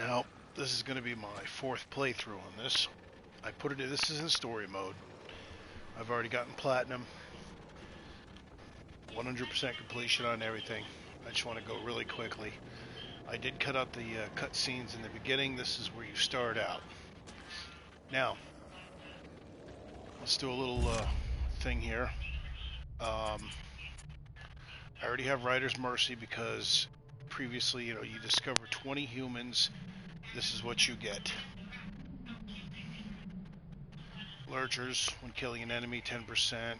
Now, this is going to be my fourth playthrough on this. I put it in, this is in story mode. I've already gotten platinum, 100% completion on everything. I just want to go really quickly. I did cut out the cutscenes in the beginning. This is where you start out. Now, let's do a little thing here. I already have Rider's Mercy because previously, you discover 20 humans. This is what you get. Lurchers, when killing an enemy, 10%.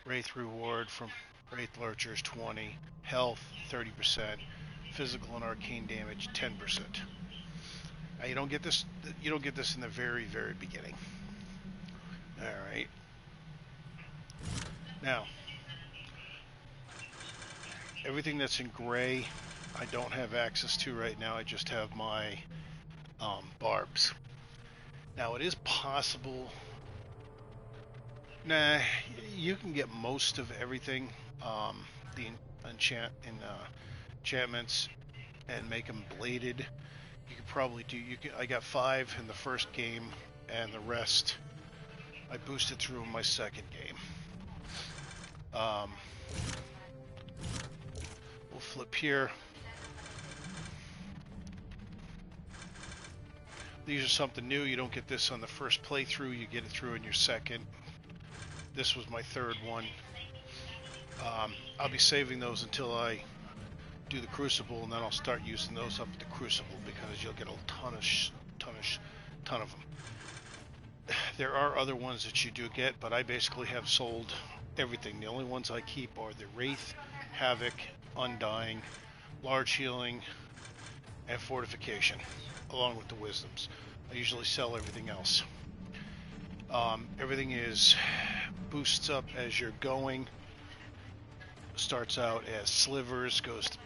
Wraith reward from Wraith Lurchers, 20. Health, 30%. Physical and arcane damage, 10%. Now you don't get this. You don't get this in the very, very beginning. All right. Now, everything that's in gray, I don't have access to right now. I just have my barbs. Now it is possible. Nah, you can get most of everything. The enchantments, and make them bladed. You could probably do. I got 5 in the first game, and the rest I boosted through in my second game. We'll flip here. These are something new. You don't get this on the first playthrough. You get it through in your second. This was my third one. I'll be saving those until I do the Crucible, and then I'll start using those up at the Crucible because you'll get a ton of them. There are other ones that you do get, but I basically have sold everything. The only ones I keep are the Wraith, Havoc, Undying, Large Healing, and Fortification, along with the Wisdoms. I usually sell everything else. Everything is boosts up as you're going. Starts out as slivers, goes to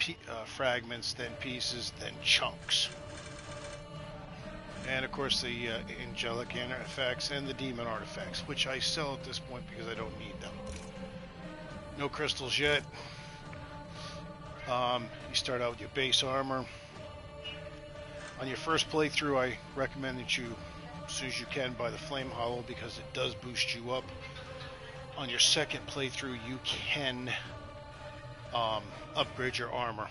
fragments, then pieces, then chunks. And of course the angelic artifacts and the demon artifacts, which I sell at this point because I don't need them. No crystals yet. You start out with your base armor. On your first playthrough, I recommend that you, as soon as you can, buy the Flame Hollow because it does boost you up. On your second playthrough, you can upgrade your armor.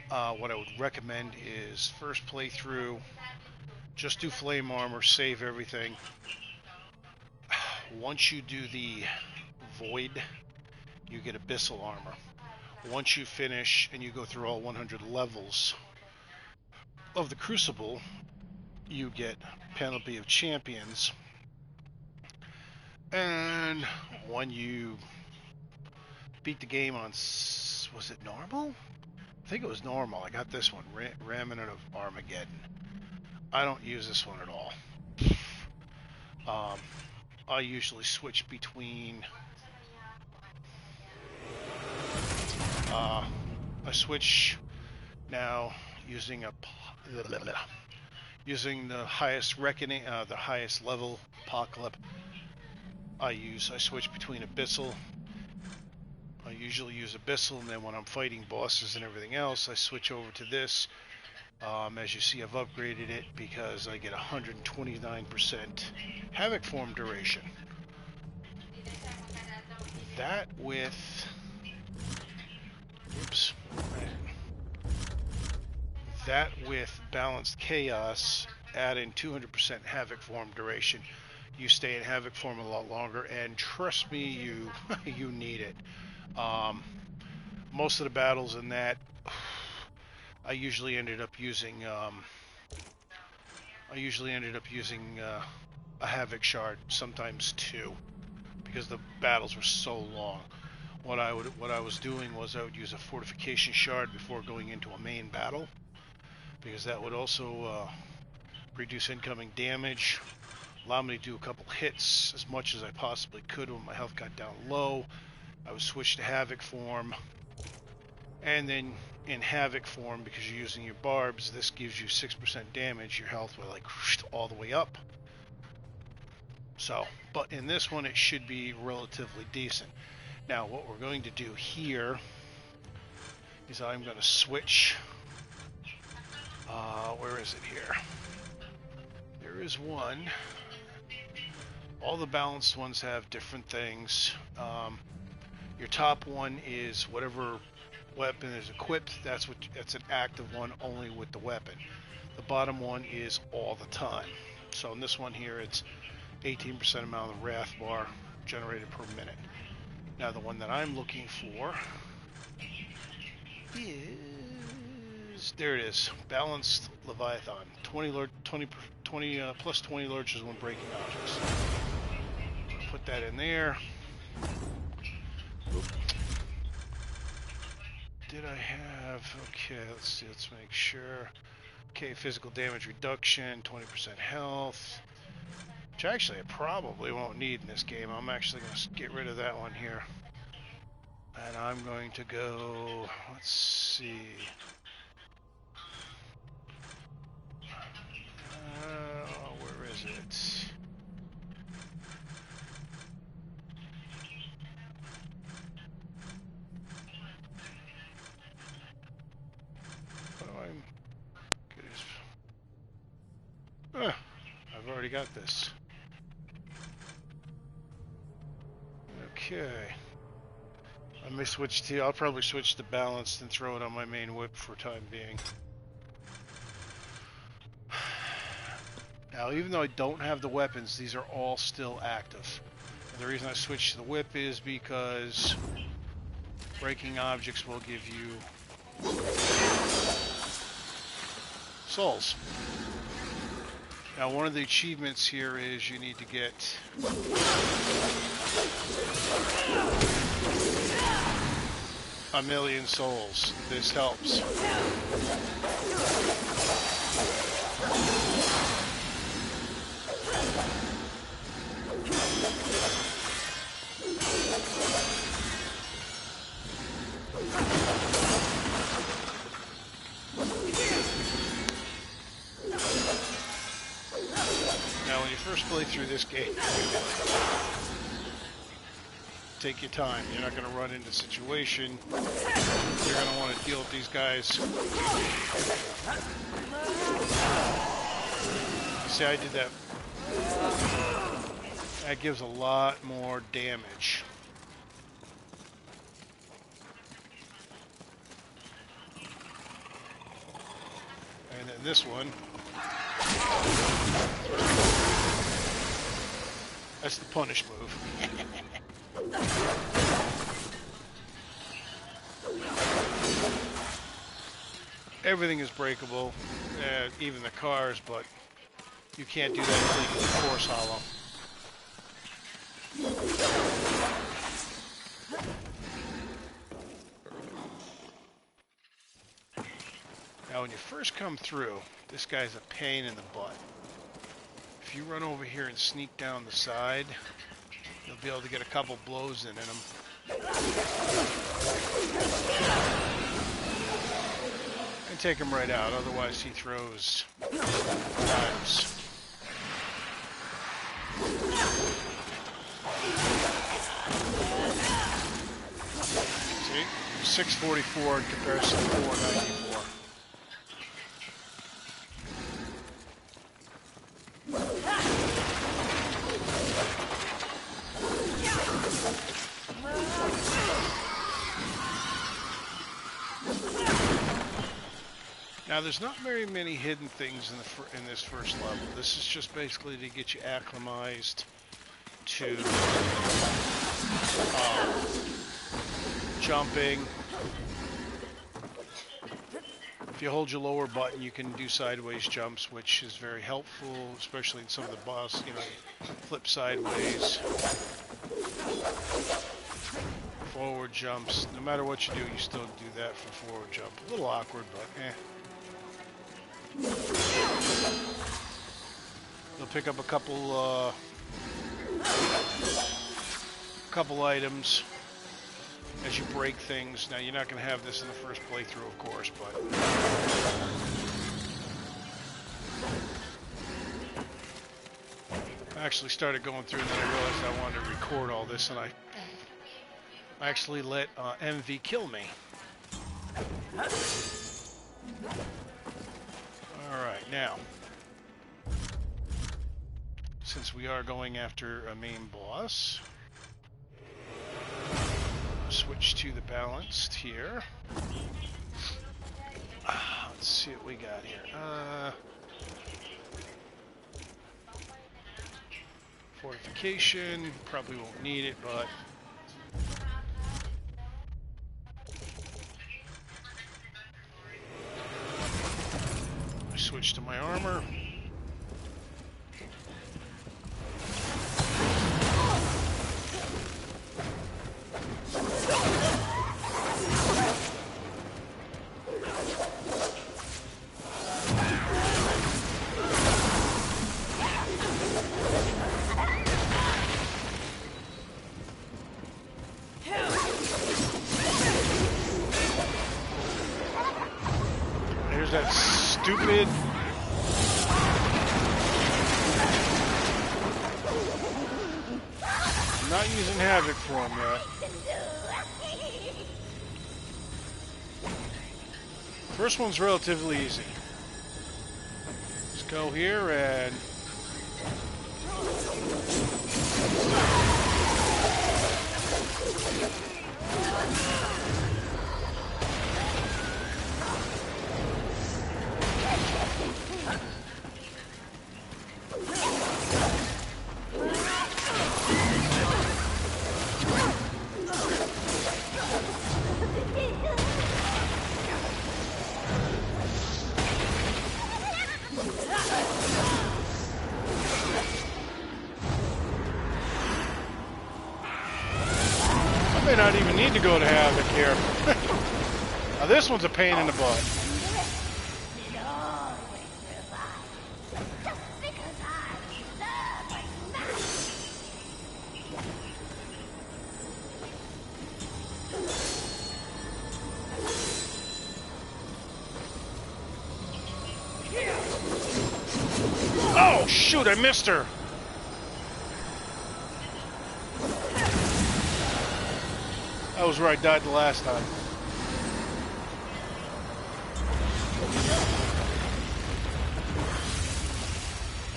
What I would recommend is first playthrough, just do flame armor, save everything. Once you do the void, you get abyssal armor. Once you finish and you go through all 100 levels of the Crucible, you get Panoply of Champions. And when you beat the game on, was it normal? I think it was normal. I got this one, Remnant of Armageddon. I don't use this one at all. I usually switch between. I switch now using the highest reckoning, the highest level Apocalypse. I switch between Abyssal. I usually use Abyssal, and then when I'm fighting bosses and everything else, I switch over to this. As you see, I've upgraded it because I get 129% Havoc form duration. That with... Oops. That with Balanced Chaos, add in 200% Havoc form duration. You stay in Havoc form a lot longer, and trust me, you need it. Most of the battles in that, I usually ended up using a Havoc shard, sometimes 2, because the battles were so long. What I was doing was I would use a fortification shard before going into a main battle, because that would also reduce incoming damage, allow me to do a couple hits as much as I possibly could when my health got down low. I would switch to Havoc form, and then in Havoc form, because you're using your barbs, this gives you 6% damage. Your health will like all the way up. So, but in this one, it should be relatively decent. Now, what we're going to do here is I'm going to switch is it here? There is one. All the balanced ones have different things. Your top one is whatever weapon is equipped. That's an active one only with the weapon. The bottom one is all the time. So in this one here, it's 18% amount of the wrath bar generated per minute. Now the one that I'm looking for is, there it is, balanced Leviathan, 20 plus 20 lurches when breaking objects. Put that in there. Oop. Did I have, okay, let's see, let's make sure. Okay, physical damage reduction, 20% health, which actually I probably won't need in this game. I'm actually going to get rid of that one here. And I'm going to go, let's see. Where is it? I've already got this. Okay. I may switch to, I'll probably switch to balanced and throw it on my main whip for time being. Now, even though I don't have the weapons, these are all still active. And the reason I switched to the whip is because breaking objects will give you souls. Now, one of the achievements here is you need to get a million souls. This helps. Now, when you first play through this game, take your time. You're not going to run into a situation. You're going to want to deal with these guys. See, I did that. That gives a lot more damage. And then this one. That's the punish move. Everything is breakable, even the cars, but you can't do that until you get the force hollow. Now, when you first come through, this guy's a pain in the butt. If you run over here and sneak down the side, you'll be able to get a couple blows in him. And take him right out, otherwise he throws knives. See? 644 in comparison to 494. Now, there's not very many hidden things in this first level. This is just basically to get you acclimatized to jumping. If you hold your lower button, you can do sideways jumps, which is very helpful, especially in some of the boss, flip sideways. Forward jumps. No matter what you do, you still do that for forward jump. A little awkward, but eh. You'll pick up a couple items as you break things. Now, you're not going to have this in the first playthrough, of course, but I actually started going through and then I realized I wanted to record all this, and I actually let MV kill me. Alright, Now, since we are going after a main boss, I'll switch to the balanced here. Let's see what we got here. Fortification, probably won't need it, but I switch to my armor. That stupid I'm not using Havoc for him yet. First one's relatively easy. Let's go here and not even need to go to Havoc here. Now this one's a pain in the butt. Oh shoot, I missed her. That was where I died the last time.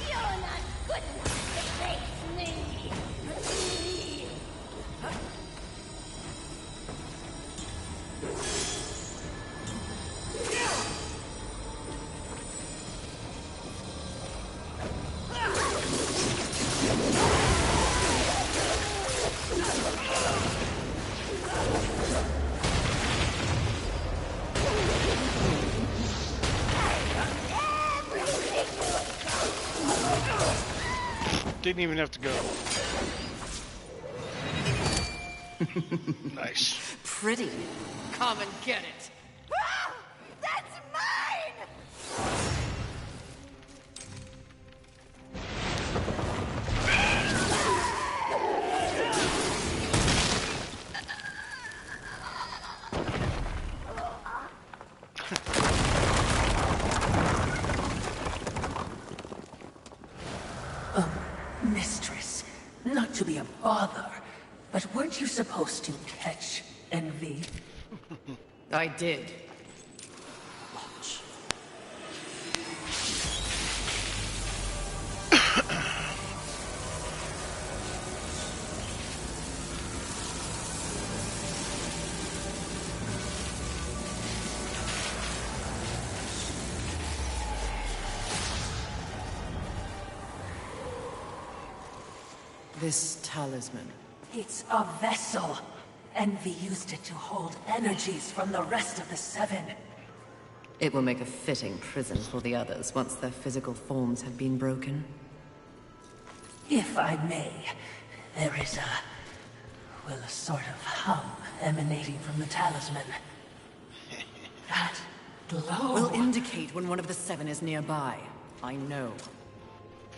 You're not good enough to face me. Didn't even have to go. Nice. Pretty. Come and get it. Ah, that's mine! Mistress, not to be a bother, but weren't you supposed to catch envy? I did. Watch. This talisman. It's a vessel. Envy used it to hold energies from the rest of the seven. It will make a fitting prison for the others once their physical forms have been broken. If I may, there is a sort of hum emanating from the talisman. That glow. Will indicate when one of the seven is nearby. I know.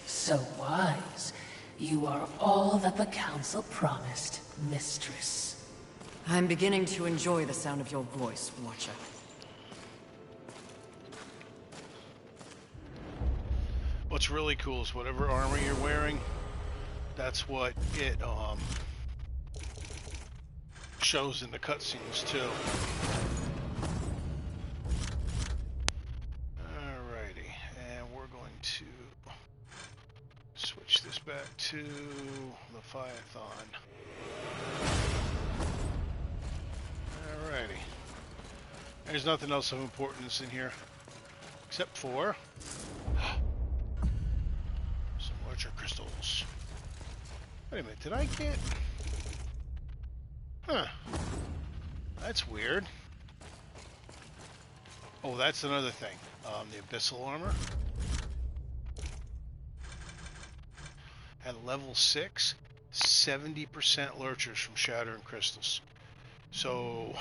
So wise. You are all that the Council promised, Mistress. I'm beginning to enjoy the sound of your voice, Watcher. What's really cool is whatever armor you're wearing, that's what it shows in the cutscenes too. Alrighty, and back to Leviathan. Alrighty. There's nothing else of importance in here, except for some larger crystals. Wait a minute, did I get... Huh. That's weird. Oh, that's another thing. The Abyssal Armor. At level 6, 70% lurchers from Shattering Crystals. So,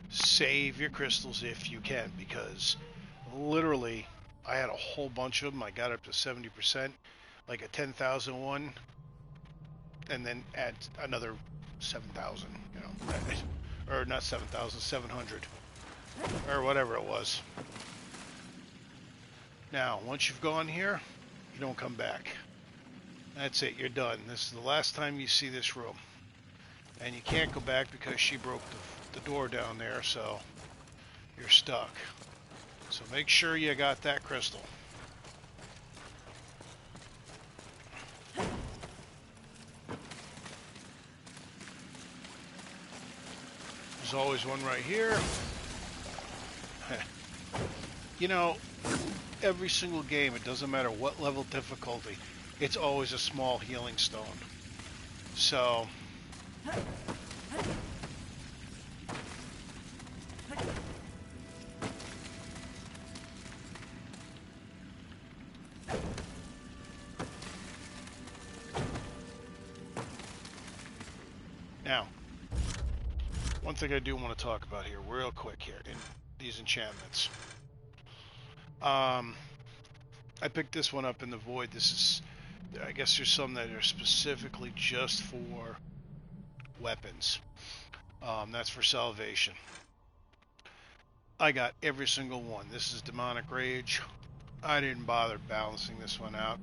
save your crystals if you can, because literally, I had a whole bunch of them. I got up to 70%, like a 10,000 one, and then add another 7,000, you know, or not 7,000, 700, or whatever it was. Now, once you've gone here, you don't come back. That's it, you're done. This is the last time you see this room. And you can't go back because she broke the door down there, so you're stuck. So make sure you got that crystal. There's always one right here. You know, every single game, it doesn't matter what level difficulty, it's always a small healing stone. So, now, one thing I do want to talk about here, real quick here, in these enchantments. I picked this one up in the Void. This is, I guess there's some that are specifically just for weapons. That's for salvation. I got every single one. This is Demonic Rage. I didn't bother balancing this one out.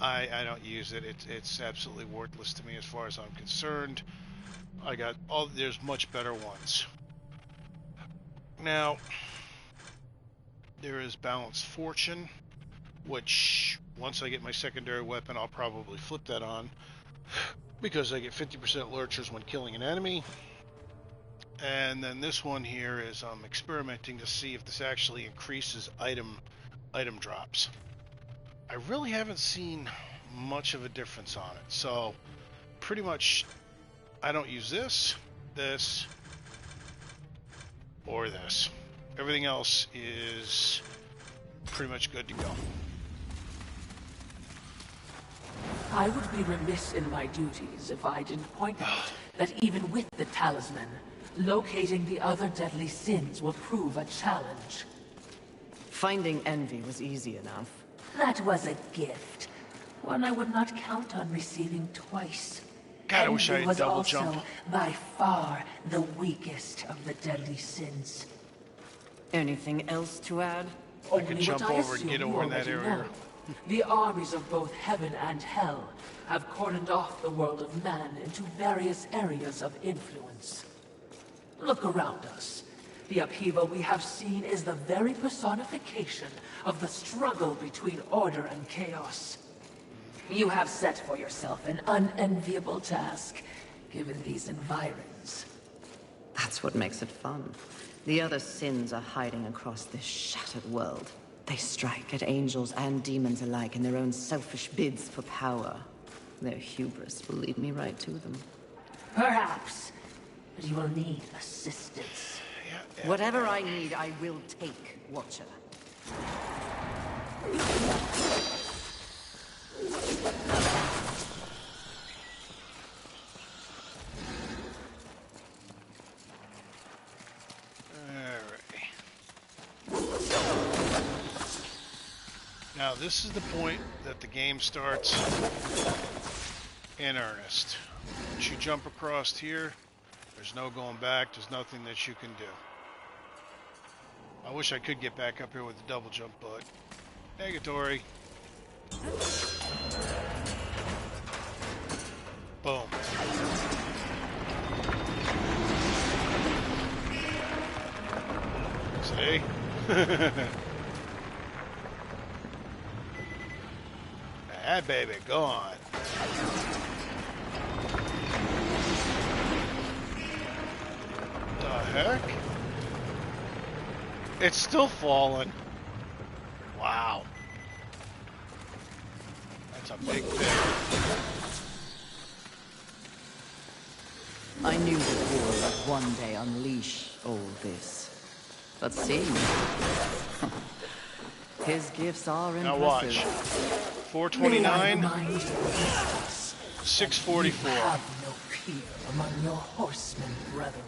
I don't use it. It's absolutely worthless to me as far as I'm concerned. I got all, there's much better ones. Now, there is Balanced Fortune, which once I get my secondary weapon, I'll probably flip that on because I get 50% lurchers when killing an enemy. And then this one here is I'm experimenting to see if this actually increases item drops. I really haven't seen much of a difference on it. So pretty much I don't use this, or this. Everything else is pretty much good to go. I would be remiss in my duties if I didn't point out that even with the talisman, locating the other deadly sins will prove a challenge. Finding envy was easy enough. That was a gift. One I would not count on receiving twice. God, I wish I Envy had was double also jump. by far the weakest of the deadly sins. Anything else to add? I could jump over and get over in that area. The armies of both heaven and hell have cordoned off the world of man into various areas of influence. Look around us. The upheaval we have seen is the very personification of the struggle between order and chaos. You have set for yourself an unenviable task, given these environs. That's what makes it fun. The other sins are hiding across this shattered world. They strike at angels and demons alike in their own selfish bids for power. Their hubris will lead me right to them. Perhaps, but you will need assistance. Whatever I need, I will take, Watcher. Now this is the point that the game starts in earnest. Once you jump across here, there's no going back, there's nothing that you can do. I wish I could get back up here with the double jump, but negatory. Boom. See? That baby gone. The heck? It's still falling. Wow. That's a big thing. I knew the war would one day unleash all this. But see, his gifts are Now watch. impressive. 429, May I remind you, Eustace, 644. you have no peer among your horsemen brethren.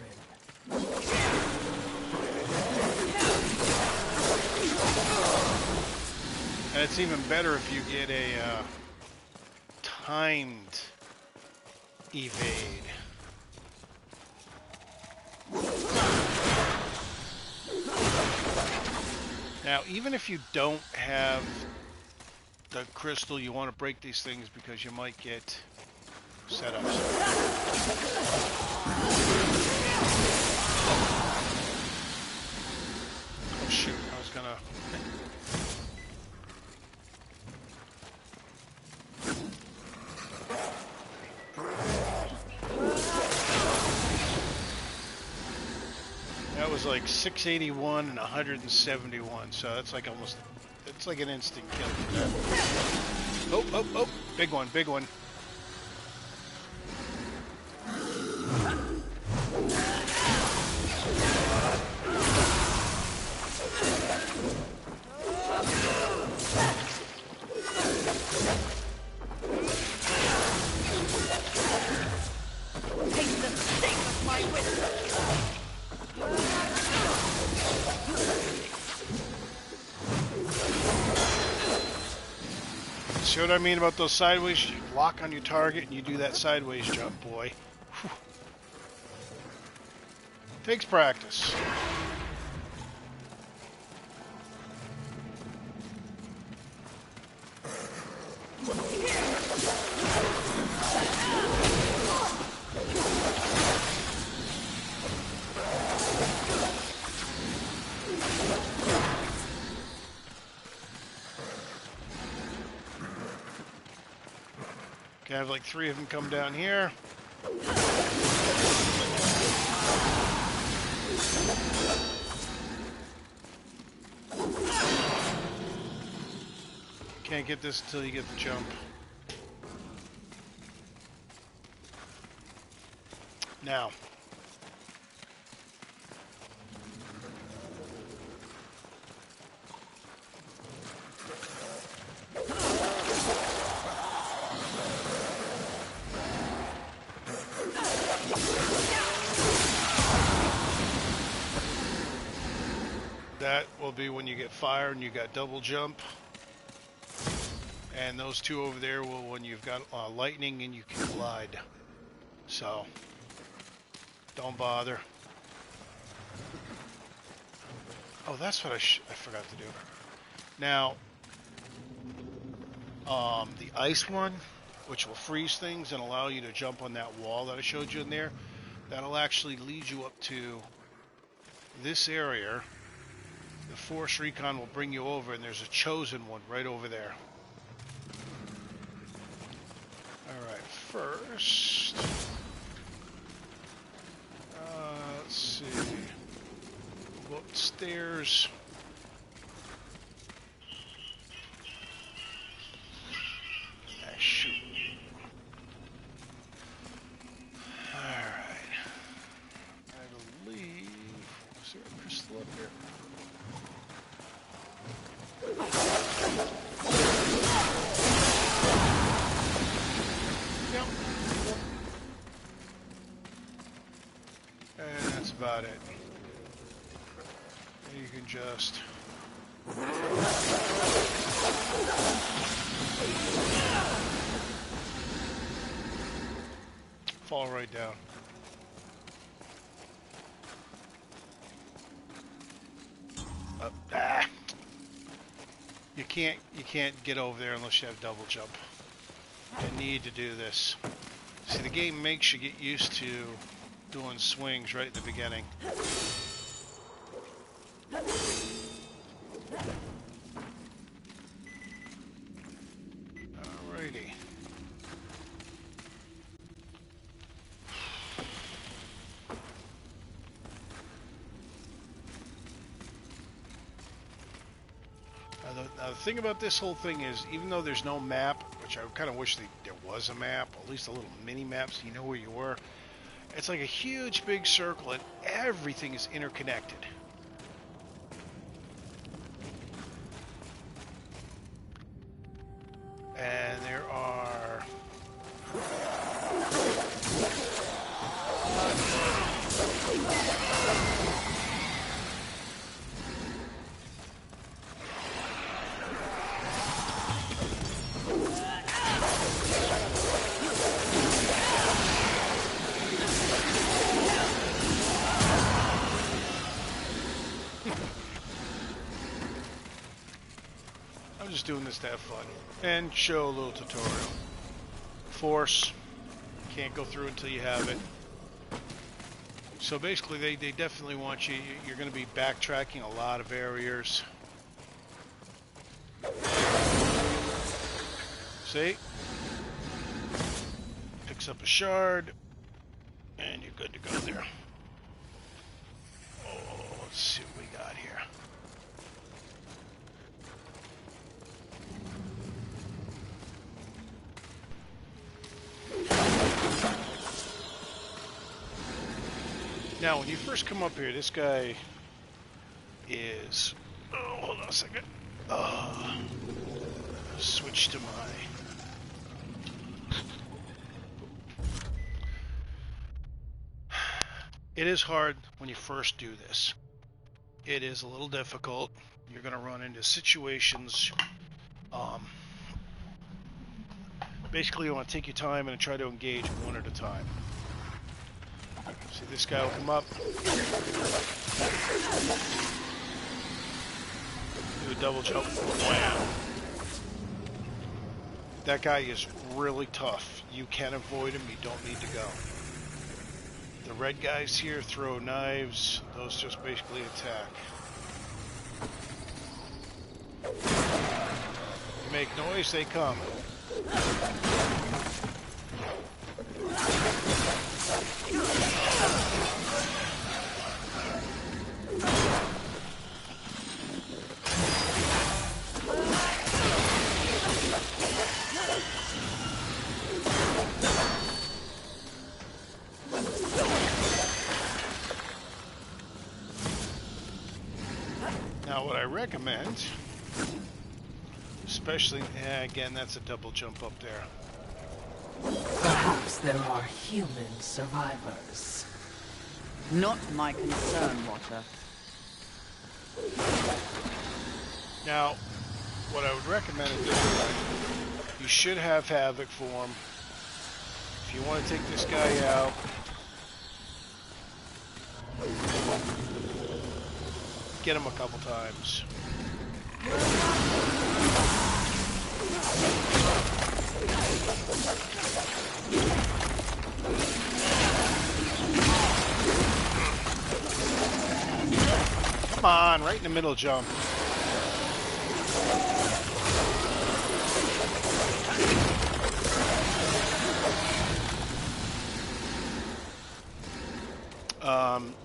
And it's even better if you get a timed evade. Now, even if you don't have the crystal, you want to break these things because you might get setups. Oh shoot, I was gonna... That was like 681 and 171, so that's like almost, it's like an instant kill for that. Oh, oh, oh, big one, big one. See what I mean about those sideways? You lock on your target and you do that sideways jump, boy. Whew. Takes practice. I have like 3 of them come down here. Can't get this until you get the jump. Now. That will be when you get fire and you got double jump. And those 2 over there will when you've got lightning and you can glide. So, don't bother. Oh, that's what I forgot to do. Now, the ice one, which will freeze things and allow you to jump on that wall that I showed you in there, that'll actually lead you up to this area. The Force Recon will bring you over, and there's a chosen one right over there. Alright, first... let's see... We'll go upstairs. Ah, shoot. Alright. I believe... Is there a crystal up here? Yep. And that's about it. And you can just... fall right down. You can't get over there unless you have double jump. You need to do this. See, the game makes you get used to doing swings right at the beginning. Now, the thing about this whole thing is, even though there's no map, which I kind of wish there was a map, at least a little mini map so you know where you were, it's like a huge big circle and everything is interconnected. And there are... I'm just doing this to have fun and show a little tutorial. Force, can't go through until you have it. So basically they definitely want you, you're going to be backtracking a lot of areas. See? Picks up a shard and you're good to go there. Oh, let's see what we got here. Now, when you first come up here, this guy is... Oh, hold on a second. Switch to my... It is hard when you first do this. It is a little difficult. You're going to run into situations... basically, you want to take your time and try to engage one at a time. See, this guy will come up. Do a double jump. Wow. That guy is really tough. You can avoid him. You don't need to go. The red guys here throw knives. Those just basically attack. You make noise, they come. Now, what I recommend, especially, again, that's a double jump up there. Perhaps there are human survivors. Not my concern, Watcher. Now, what I would recommend at this point, you should have Havoc form. If you want to take this guy out, get him a couple times. Come on, right in the middle jump.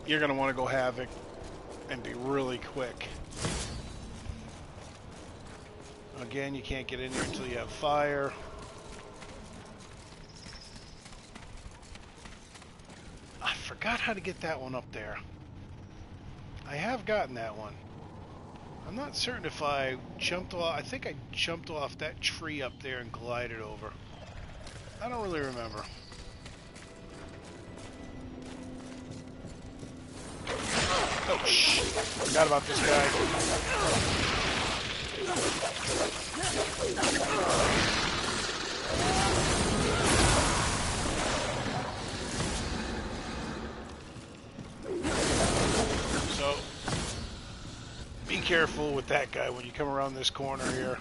You're going to want to go Havoc and be really quick. Again, you can't get in there until you have fire. I forgot how to get that one up there. I have gotten that one. I'm not certain if I jumped off. I think I jumped off that tree up there and glided over. I don't really remember. Oh, shh. Forgot about this guy. So, be careful with that guy when you come around this corner here.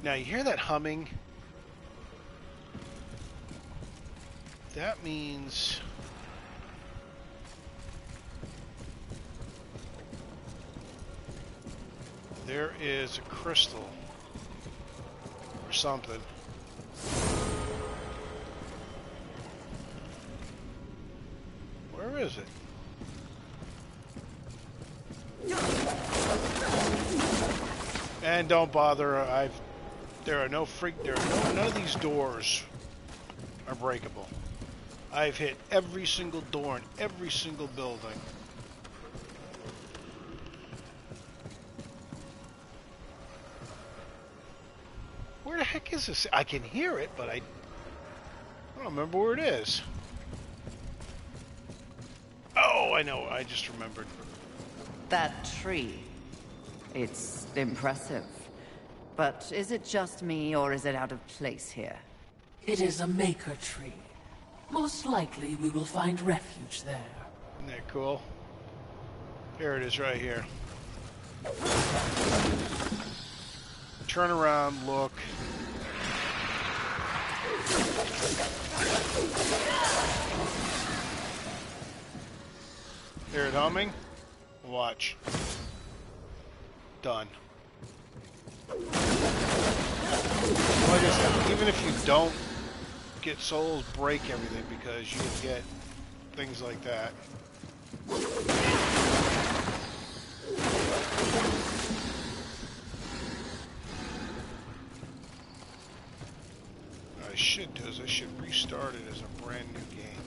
Now, you hear that humming? That means... there is a crystal or something. Where is it? And don't bother. None of these doors are breakable. I've hit every single door in every single building. Where the heck is this? I can hear it, but I don't remember where it is. Oh, I know. I just remembered. That tree. It's impressive. But is it just me, or is it out of place here? It is a maker tree. Most likely we will find refuge there. Isn't that cool? Here it is right here. Turn around, look. Hear it humming? Watch. Done. Like I said, even if you don't get souls, break everything because you'll get things like that. What I should do is I should restart it as a brand new game.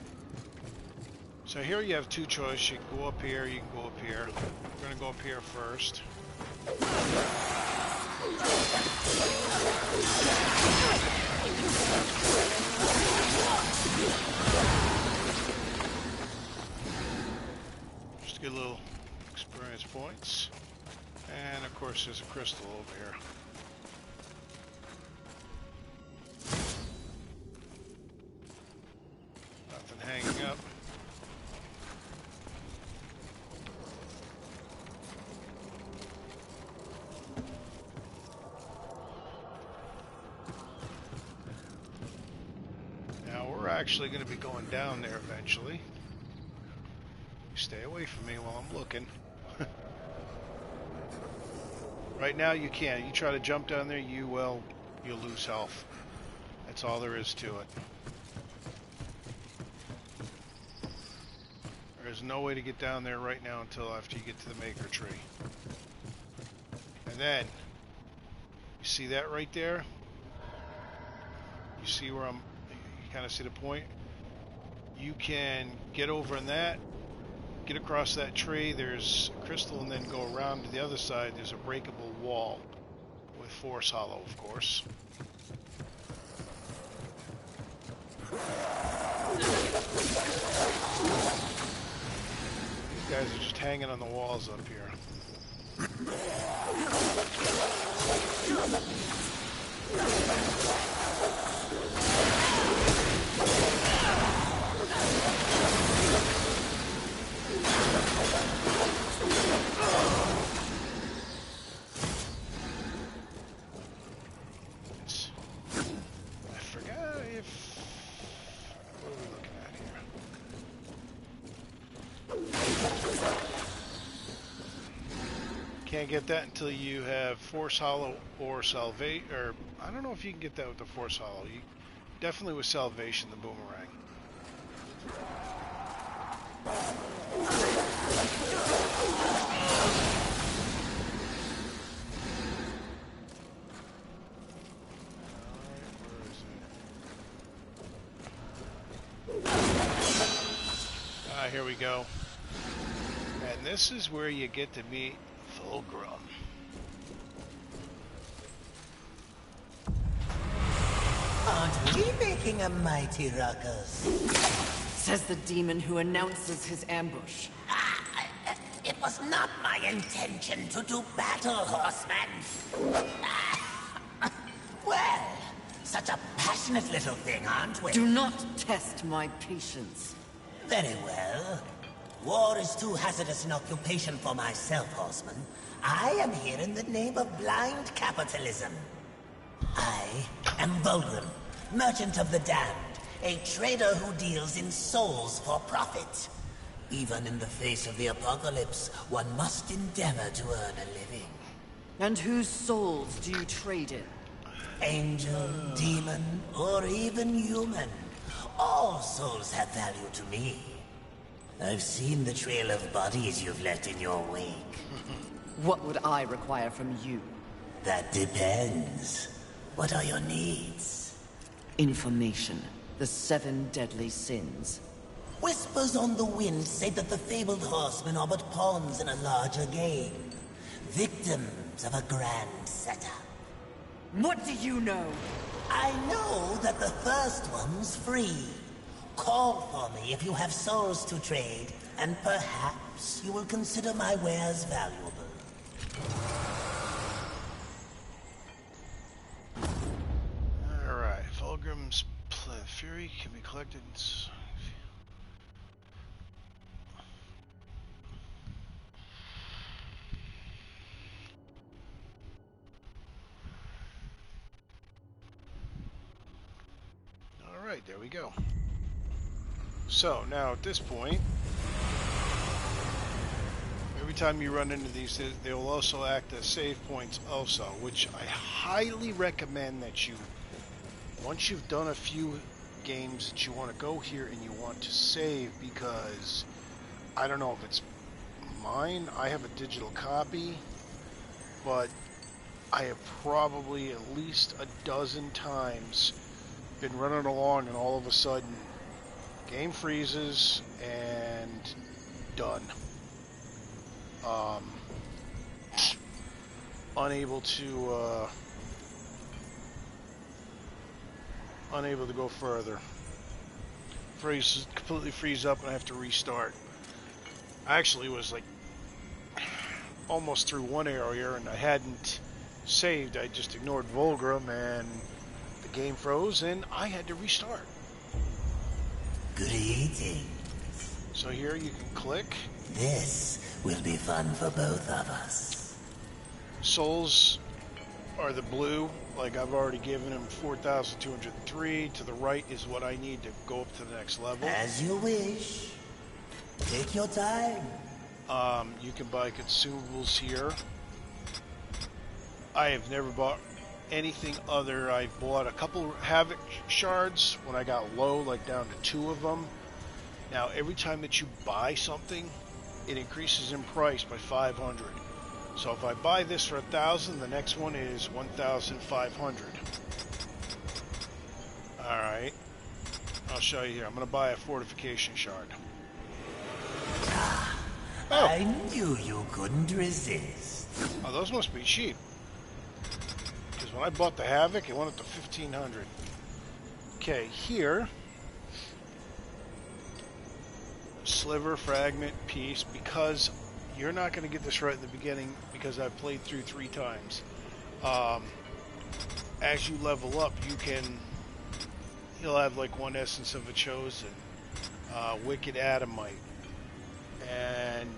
So here you have two choices. You can go up here, you can go up here. We're going to go up here first. Just to get a little experience points. And of course there's a crystal over here. Nothing hanging up. Actually going to be going down there eventually. Stay away from me while I'm looking. Right now you can't. You try to jump down there, you'll lose health. That's all there is to it. There is no way to get down there right now until after you get to the maker tree. And then, you see that right there? You see where I'm... kind of see the point. You can get over in that, get across that tree, there's a crystal, and then go around to the other side. There's a breakable wall with Force Hollow, of course. These guys are just hanging on the walls up here. I forgot if... What are we looking at here? Can't get that until you have Force Hollow or Salvation, or I don't know if you can get that with the Force Hollow. You definitely with Salvation, the boomerang. Here we go. And this is where you get to meet Fulgrim. Aren't we making a mighty ruckus? Says the demon who announces his ambush. It was not my intention to do battle, horseman. Well, such a passionate little thing, aren't we? Do not test my patience. Very well. War is too hazardous an occupation for myself, horseman. I am here in the name of blind capitalism. I am Fulgrim, merchant of the damned, a trader who deals in souls for profit. Even in the face of the apocalypse, one must endeavor to earn a living. And whose souls do you trade in? Angel, demon, or even human. All souls have value to me. I've seen the trail of bodies you've left in your wake. What would I require from you? That depends. What are your needs? Information. The 7 deadly sins. Whispers on the wind say that the fabled horsemen are but pawns in a larger game. Victims of a grand setup. What do you know? I know that the first one's free. Call for me if you have souls to trade, and perhaps you will consider my wares valuable. Alright, Fulgrim's Fury can be collected. Alright, there we go. So, now at this point, every time you run into these, they will also act as save points also, which I highly recommend that you, once you've done a few games, that you want to go here and you want to save, because I don't know if it's mine, I have a digital copy, but I have probably at least a dozen times been running along and all of a sudden game freezes and done. Unable to go further. Completely freeze up and I have to restart. I actually was like almost through one area and I hadn't saved. I just ignored Volgrim and the game froze and I had to restart. Greetings. So here you can click. This will be fun for both of us. Souls are the blue, like I've already given him 4,203. To the right is what I need to go up to the next level. As you wish. Take your time. You can buy consumables here. I have never bought anything other. I bought a couple Havoc shards when I got low, like down to 2 of them. Now, every time that you buy something, it increases in price by 500. So if I buy this for 1,000, the next one is 1,500. Alright. I'll show you here. I'm going to buy a fortification shard. Oh. I knew you couldn't resist. Oh, those must be cheap. Because when I bought the Havoc, it went up to 1,500. Okay, here. Sliver, fragment, piece, because you're not going to get this right in the beginning because I've played through 3 times. As you level up, you'll have like 1 essence of a chosen, wicked adamite, and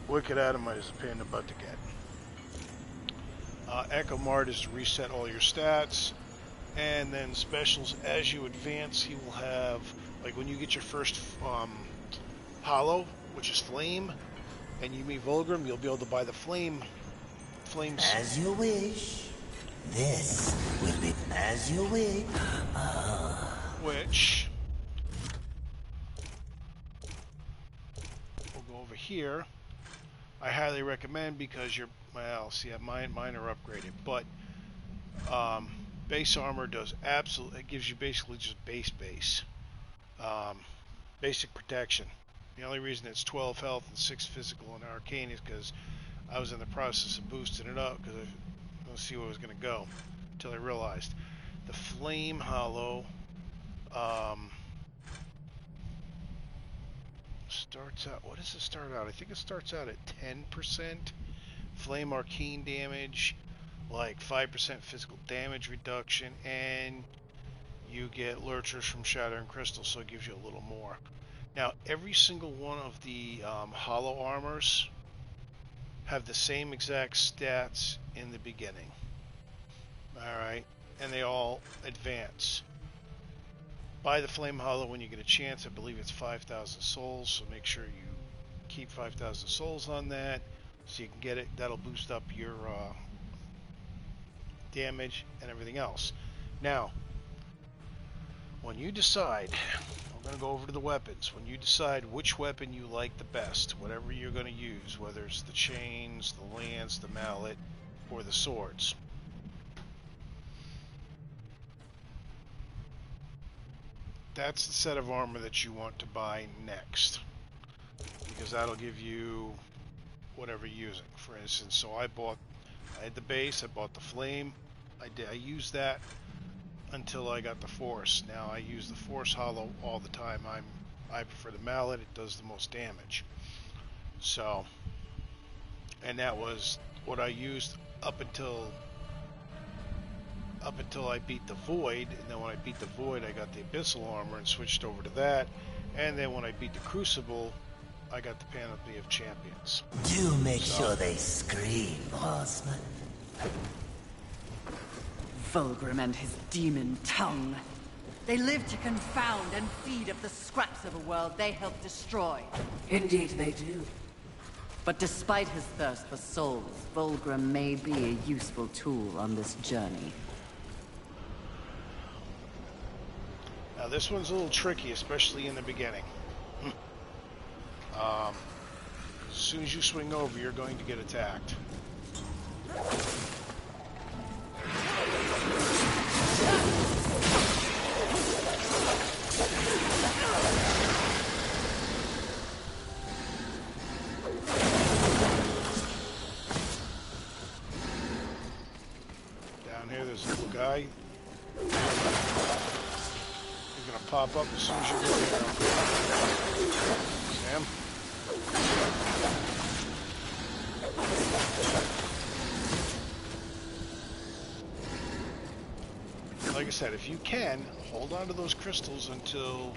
wicked adamite is a pain in the butt to get. Echo Mart is to reset all your stats, and then specials as you advance. He will have, like when you get your first hollow, which is flame, and you meet Volgrim, you'll be able to buy the flames. As you wish. This will be as you wish. Which we'll go over here. I highly recommend because you're, well, see, mine are upgraded, but base armor does absolutely, it gives you basically just base. Basic protection. The only reason it's 12 health and 6 physical and arcane is because I was in the process of boosting it up because I want to see where it was going to go until I realized the flame hollow starts out, what does it start out? I think it starts out at 10% flame arcane damage, like 5% physical damage reduction, and you get lurchers from shattering crystals, so it gives you a little more. Now, every single one of the hollow armors have the same exact stats in the beginning. Alright, and they all advance. Buy the Flame Hollow when you get a chance. I believe it's 5,000 souls, so make sure you keep 5,000 souls on that so you can get it. That'll boost up your damage and everything else. Now, when you decide, I'll We're going to go over to the weapons. When you decide which weapon you like the best, whatever you're going to use, whether it's the chains, the lance, the mallet, or the swords. That's the set of armor that you want to buy next, because that'll give you whatever you're using. For instance, so I had the base, I bought the flame, I used that until I got the force. Now I use the force hollow all the time. I prefer the mallet, it does the most damage. So, and that was what I used up until I beat the void, and then when I beat the void I got the abyssal armor and switched over to that, and then when I beat the crucible I got the panoply of champions. Do make sure they scream, horseman. Vulgrim and his demon tongue. They live to confound and feed up the scraps of a world they help destroy. Indeed they do. But despite his thirst for souls, Vulgrim may be a useful tool on this journey. Now this one's a little tricky, especially in the beginning. As soon as you swing over, you're going to get attacked. Down here, there's a little guy. He's gonna pop up as soon as you go here. Sam? Like I said, if you can, hold on to those crystals until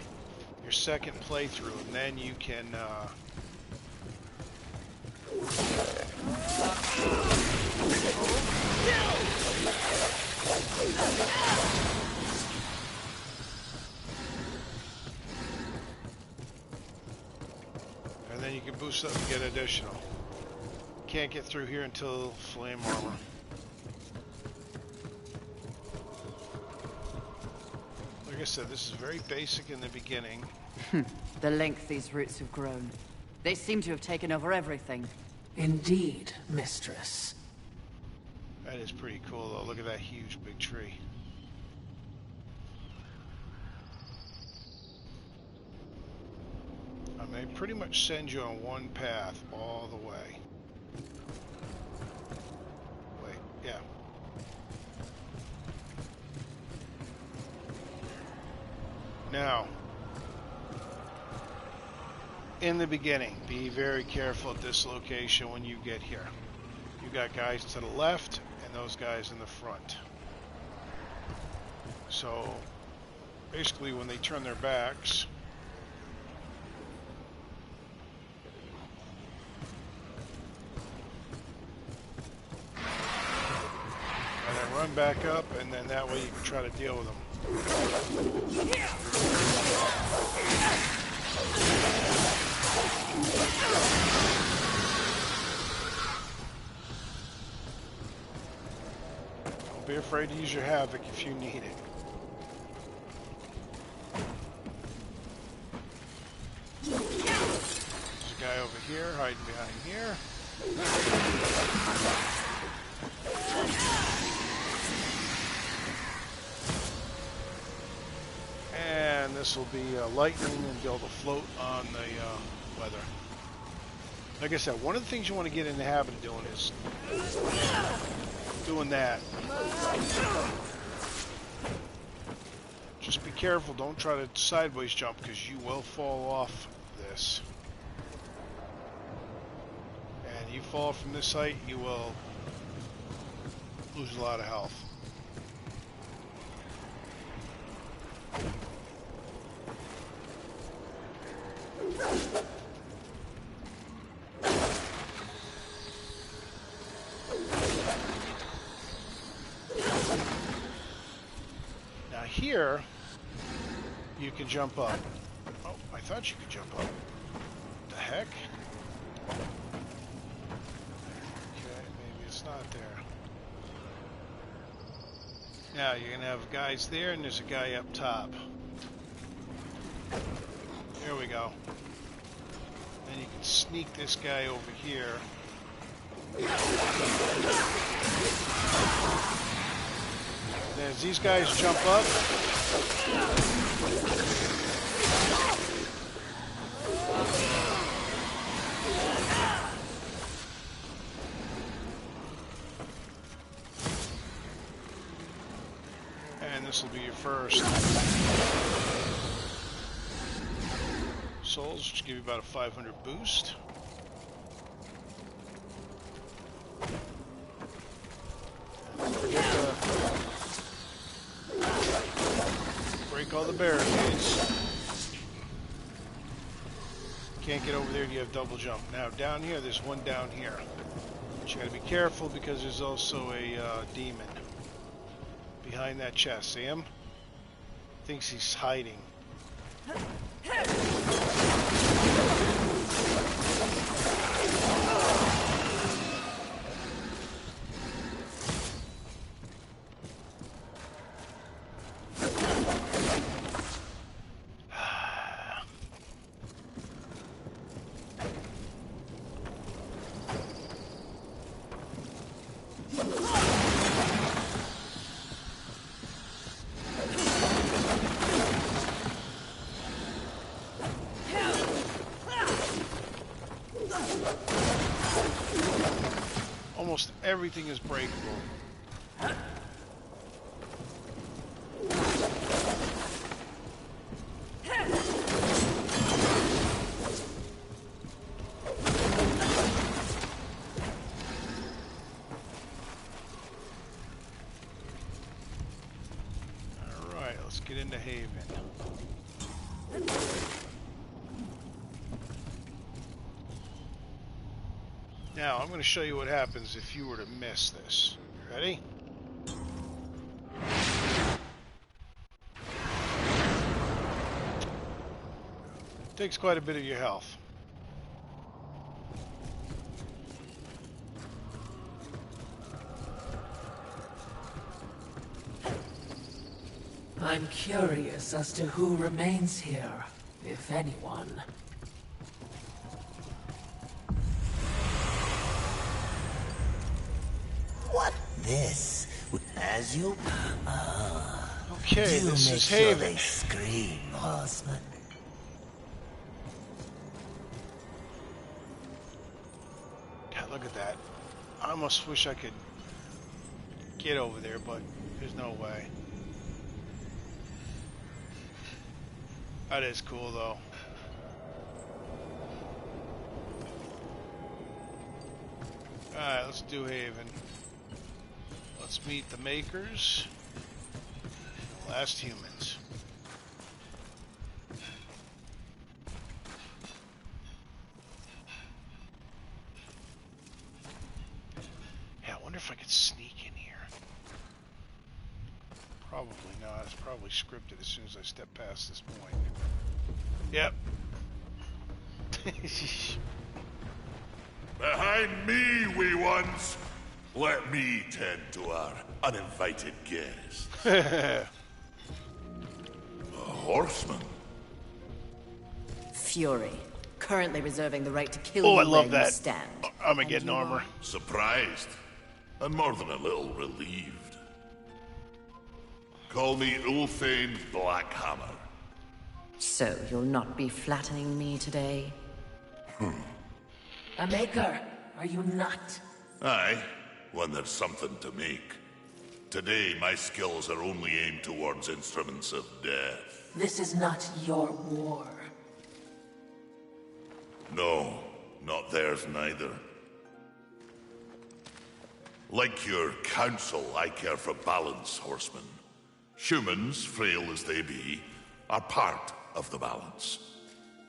your second playthrough, and then you can and then you can boost up and get additional. Can't get through here until flame armor. Like I said, this is very basic in the beginning. The length these roots have grown. They seem to have taken over everything. Indeed, mistress. That is pretty cool, though. Look at that huge big tree. They pretty much send you on one path all the way. Wait, yeah. Now, in the beginning, be very careful at this location when you get here. You got guys to the left and those guys in the front. So, basically when they turn their backs, and then run back up, and then that way you can try to deal with them. Don't be afraid to use your havoc if you need it. There's a guy over here hiding behind here. And this will be lightning and be able to float on the weather. Like I said, one of the things you want to get in the habit of doing is doing that. Just be careful, don't try to sideways jump because you will fall off this. And you fall from this height, you will lose a lot of health. Now here, you can jump up. Oh, I thought you could jump up. The heck? Okay, maybe it's not there. Now you're gonna have guys there, and there's a guy up top. There we go. Then you can sneak this guy over here. Then as these guys jump up, and this will be your first. Souls, which give you about a 500 boost. And don't forget to break all the barricades. Can't get over there, you have double jump. Now down here, there's one down here. But you gotta be careful because there's also a demon behind that chest. See him? Thinks he's hiding. Almost everything is breakable. Alright, let's get into Haven. Now, I'm going to show you what happens if you were to miss this. Ready? Takes quite a bit of your health. I'm curious as to who remains here, if anyone. What this? As you... Okay, do this make is sure Haven. they scream, horseman. God, look at that. I almost wish I could get over there, but there's no way. That is cool, though. Alright, let's do Haven. Let's meet the Makers. The last humans. Yeah, I wonder if I could sneak in here. Probably not. It's probably scripted as soon as I step past this point. Yep. Behind me, wee ones! Let me tend to our uninvited guest. A horseman? Fury, currently reserving the right to kill Oh, you I love where you that. stand. Armageddon armor. Surprised, and more than a little relieved. Call me Ulthane Blackhammer. So, you'll not be flattening me today? A maker, are you not? Aye, when there's something to make. Today, my skills are only aimed towards instruments of death. This is not your war. No, not theirs neither. Like your council, I care for balance, horsemen. Humans, frail as they be, are part of the balance.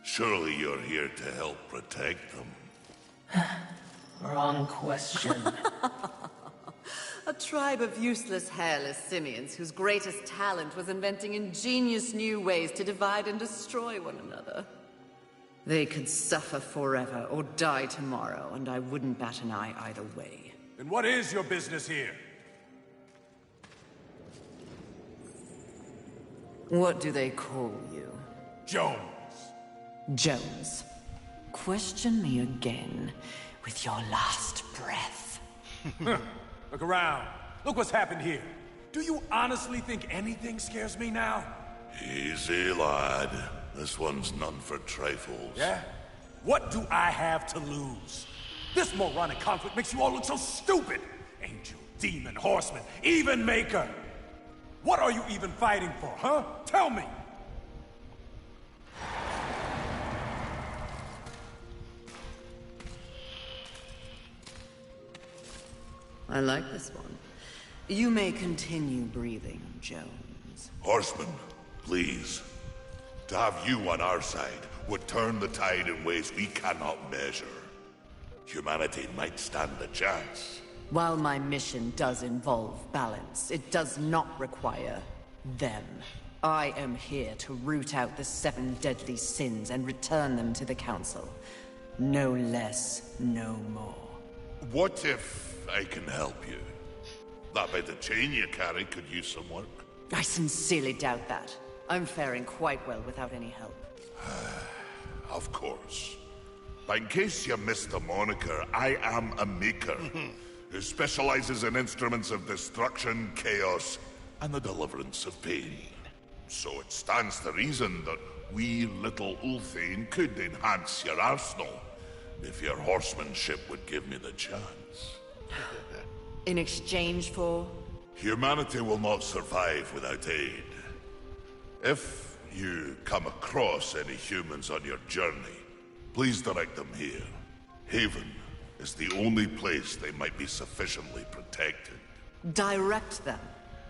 Surely you're here to help protect them. Wrong question. A tribe of useless, hairless simians whose greatest talent was inventing ingenious new ways to divide and destroy one another. They could suffer forever or die tomorrow, and I wouldn't bat an eye either way. Then what is your business here? What do they call you? Jones. Jones, question me again with your last breath. Look around. Look what's happened here. Do you honestly think anything scares me now? Easy, lad. This one's none for trifles. Yeah? What do I have to lose? This moronic conflict makes you all look so stupid. Angel, demon, horseman, even maker. What are you even fighting for, huh? Tell me! I like this one. You may continue breathing, Jones. Horseman, please. To have you on our side would turn the tide in ways we cannot measure. Humanity might stand a chance. While my mission does involve balance, it does not require them. I am here to root out the 7 deadly sins and return them to the Council. No less, no more. What if I can help you? That bit of chain you carry could use some work. I sincerely doubt that. I'm faring quite well without any help. Of course. But in case you missed the moniker, I am a maker who specializes in instruments of destruction, chaos, and the deliverance of pain. So it stands to reason that we little Ulthane could enhance your arsenal if your horsemanship would give me the chance. In exchange for? Humanity will not survive without aid. If you come across any humans on your journey, please direct them here. Haven is the only place they might be sufficiently protected. Direct them?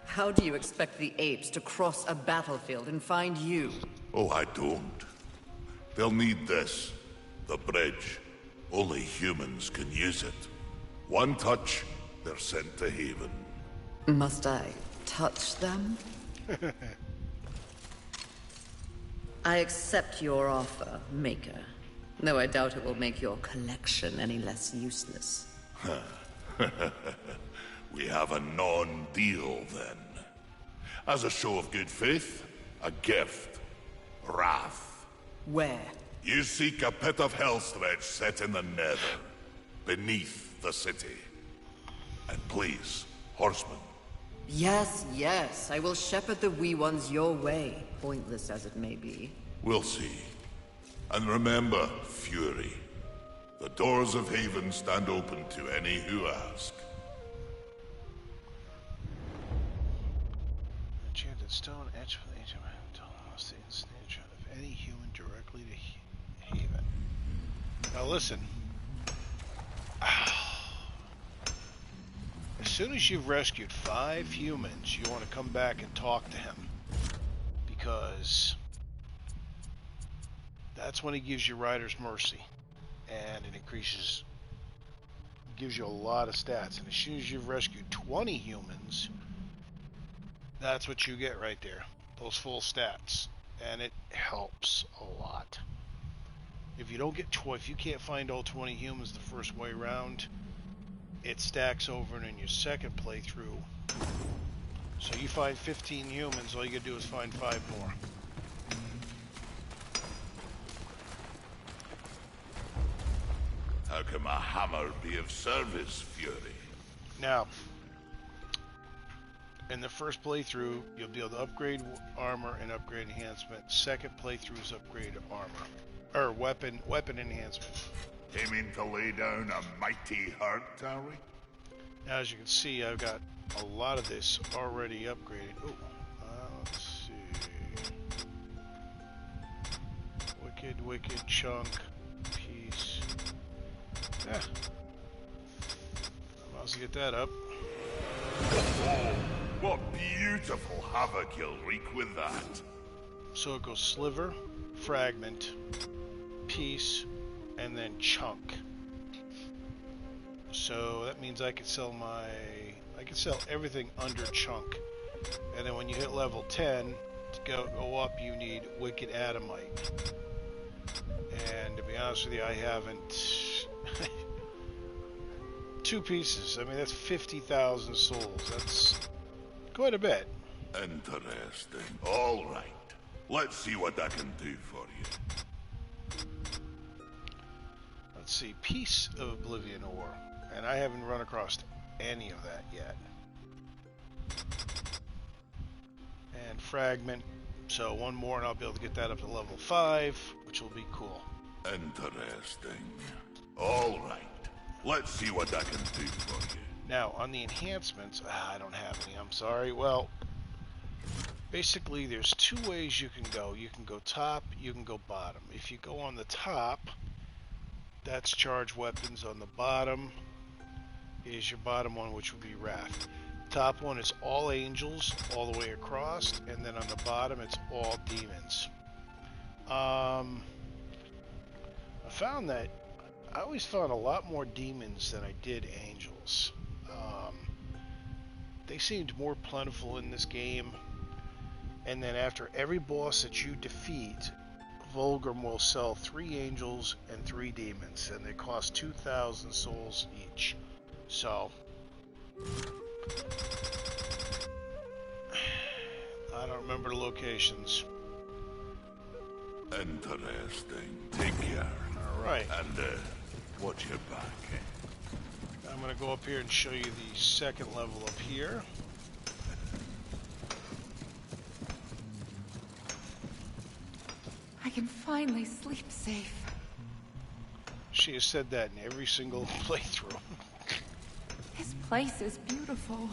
How do you expect the apes to cross a battlefield and find you? Oh, I don't. They'll need this. The bridge. Only humans can use it. One touch, they're sent to Haven. Must I touch them? I accept your offer, Maker. Though I doubt it will make your collection any less useless. We have a non-deal, then. As a show of good faith, a gift. Wrath. Where? You seek a pit of hellstretch set in the nether, beneath the city. And please, horsemen. Yes, yes, I will shepherd the wee ones your way, pointless as it may be. We'll see. And remember, Fury. The doors of Haven stand open to any who ask. Enchanted stone etched with ancient lost the snatch out of any human directly to Haven. Now listen. As soon as you've rescued 5 humans, you want to come back and talk to him. Because that's when he gives you Rider's Mercy. And it increases, gives you a lot of stats. And as soon as you've rescued 20 humans, that's what you get right there. Those full stats. And it helps a lot. If you don't get if you can't find all 20 humans the first way around, it stacks over and in your second playthrough. So you find 15 humans, all you gotta do is find 5 more. How can my hammer be of service, Fury? Now, in the first playthrough, you'll be able to upgrade armor and upgrade enhancement. Second playthrough is upgrade armor. Or weapon enhancement. Aiming to lay down a mighty hurt, are we? Now, as you can see, I've got a lot of this already upgraded. Ooh, let's see. Wicked, chunk, piece. Yeah. I'll also get that up. Oh, what beautiful havoc you'll wreak with that. So it goes sliver, fragment, piece, and then chunk. So that means I could sell everything under chunk. And then when you hit level 10, to go up, you need wicked adamite. And to be honest with you, I haven't. 2 pieces. I mean, that's 50,000 souls. That's quite a bit. Interesting. All right. Let's see what I can do for you. see, piece of Oblivion ore, and I haven't run across any of that yet. And fragment, so one more and I'll be able to get that up to level 5, which will be cool. Interesting. All right. Let's see what I can do for you. Now, on the enhancements, I don't have any, I'm sorry. Well, basically there's 2 ways you can go. You can go top, you can go bottom. If you go on the top, that's charged weapons. On the bottom is your bottom one, which would be Wrath. Top one is all angels all the way across, and then on the bottom it's all demons. I found that I always found a lot more demons than I did angels. They seemed more plentiful in this game, and then after every boss that you defeat, Vulgrim will sell 3 angels and 3 demons, and they cost 2,000 souls each. So I don't remember the locations. Interesting. Take care. All right. And watch your back. I'm going to go up here and show you the second level up here. I can finally sleep safe. She has said that in every single playthrough. This place is beautiful.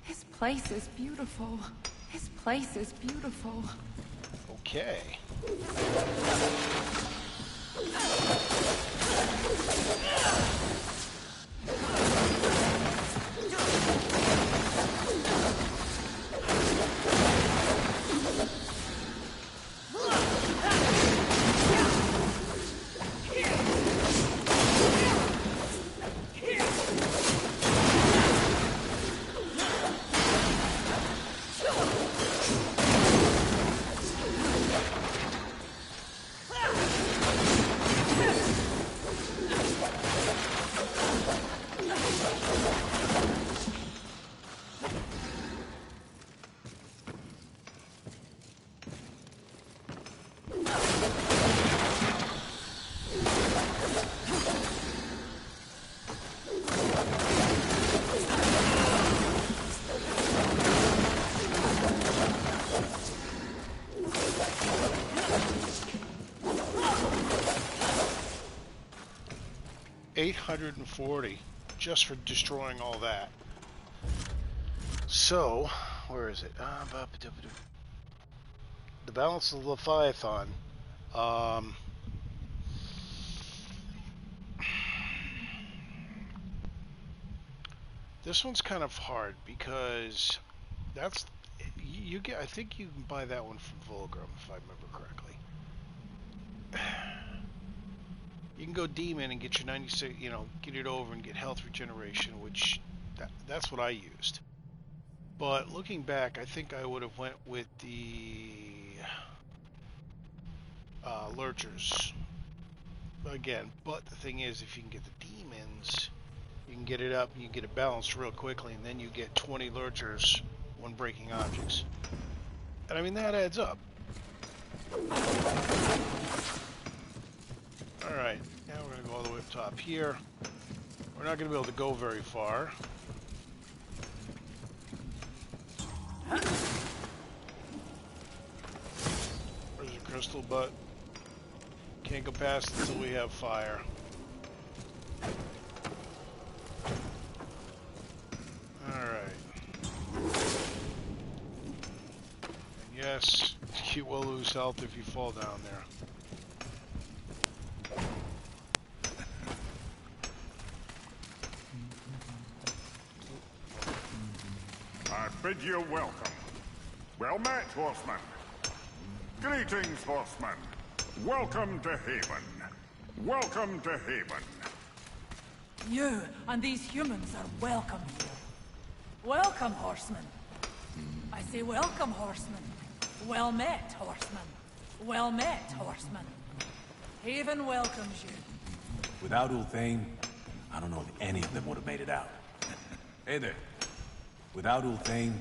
This place is beautiful. This place is beautiful. Okay. $840 just for destroying all that. So, where is it? The balance of Leviathan. This one's kind of hard because that's you get. I think you can buy that one from Vulgrim if I remember correctly. You can go demon and get your 96, get it over and get health regeneration, which that's what I used. But looking back, I think I would have went with the lurchers again. But the thing is, if you can get the demons, you can get it up, you can get it balanced real quickly, and then you get 20 lurchers when breaking objects. And I mean, that adds up. Alright, now we're going to go all the way up top here. We're not going to be able to go very far. Where's your crystal butt? Can't go past it until we have fire. Alright. And yes, you will lose health if you fall down there. I bid you welcome. Well met, horseman. Greetings, horseman. Welcome to Haven. Welcome to Haven. You and these humans are welcome here. Welcome, horseman. I say welcome, horseman. Well met, horseman. Well met, horseman. Haven welcomes you. Without Ulthane, I don't know if any of them would have made it out. Hey there. Without Ulthane,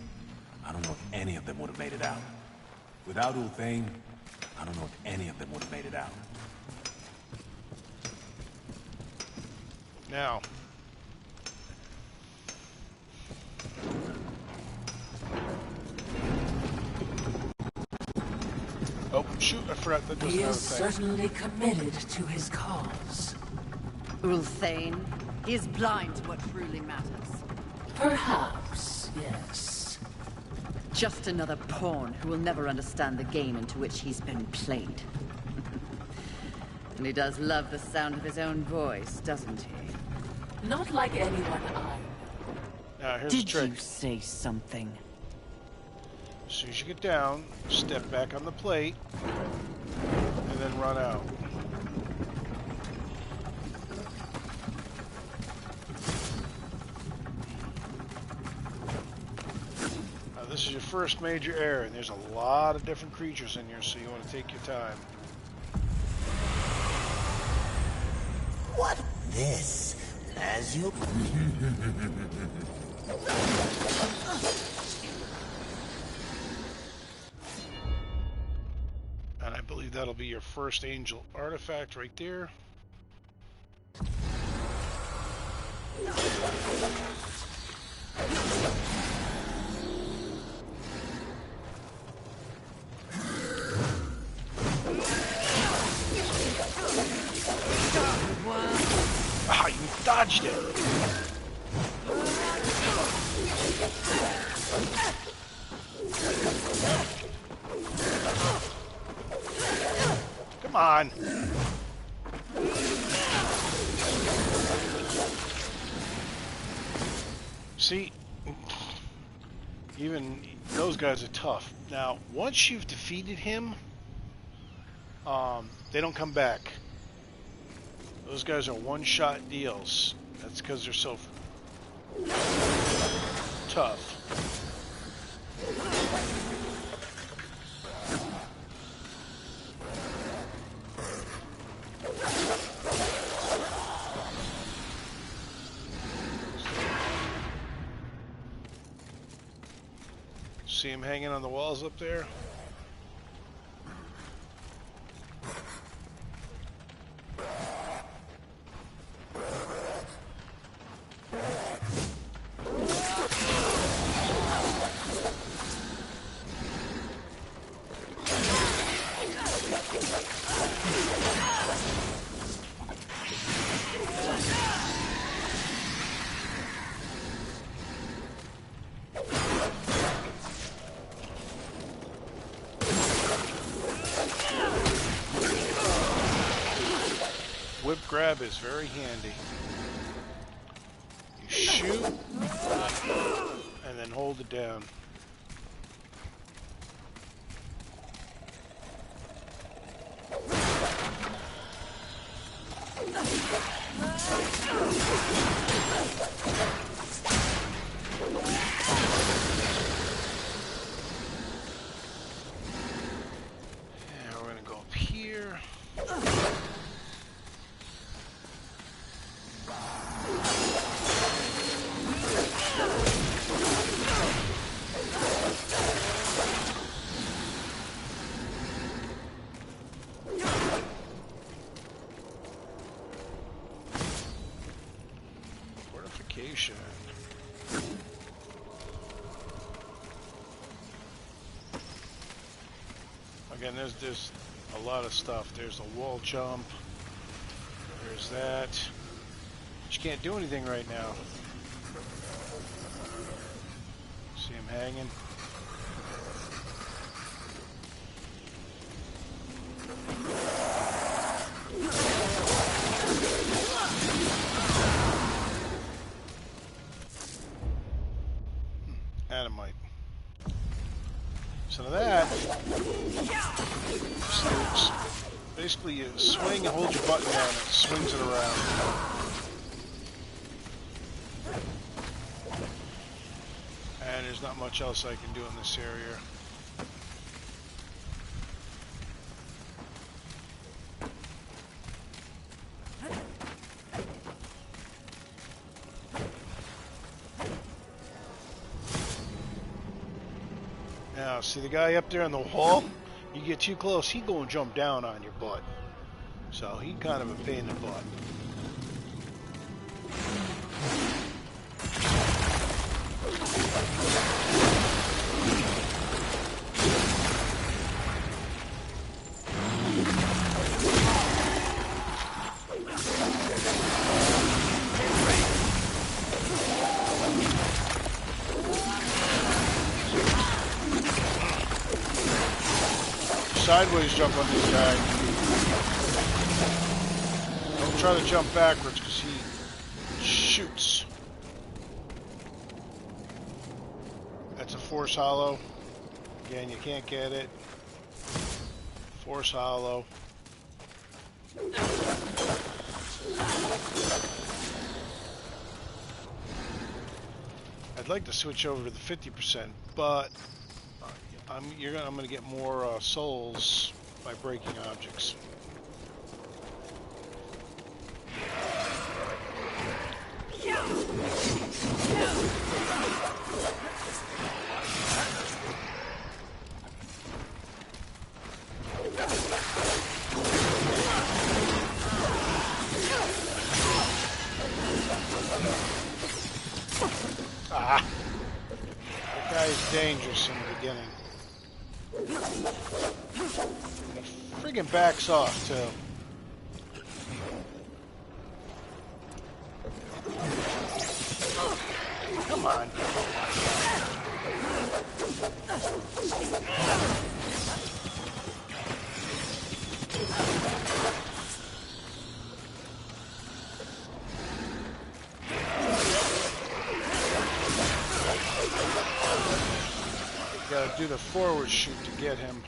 I don't know if any of them would have made it out. Without Ulthane, I don't know if any of them would have made it out. Now, oh shoot! I forgot that there's He another is thing. certainly committed to his cause. Ulthane, he is blind to what truly matters. Perhaps, yes. Just another pawn who will never understand the game into which he's been played. And he does love the sound of his own voice, doesn't he? Not like anyone I know. Now here's the Did trick. you say something? As soon as you get down, step back on the plate, and then run out. Now this is your first major area, and there's a lot of different creatures in here, so you want to take your time. What this? As you... And I believe that'll be your first angel artifact right there. Ah, you dodged it! Come on! See, even those guys are tough. Now, once you've defeated him, they don't come back. Those guys are one-shot deals. That's because they're so tough. See him hanging on the walls up there? Whip grab is very handy. You shoot, and then hold it down. Yeah, we're gonna go up here. Fortification. Again, there's a lot of stuff. There's a wall jump. There's that. But you can't do anything right now. See him hanging. Adamite. So that, basically you swing and hold your button down, it swings it around. And there's not much else I can do in this area. Now, see the guy up there on the wall? You get too close, he gonna jump down on your butt. So he kind of a pain in the butt. sideways jump on this guy. Don't try to jump backwards because he shoots. That's a force hollow. Again, you can't get it. Force hollow. I'd like to switch over to the 50%, but I'm gonna get more souls by breaking objects. Ah, that guy is dangerous in the beginning. He friggin' backs off too. Come on. Gotta do the forward shoot to get him.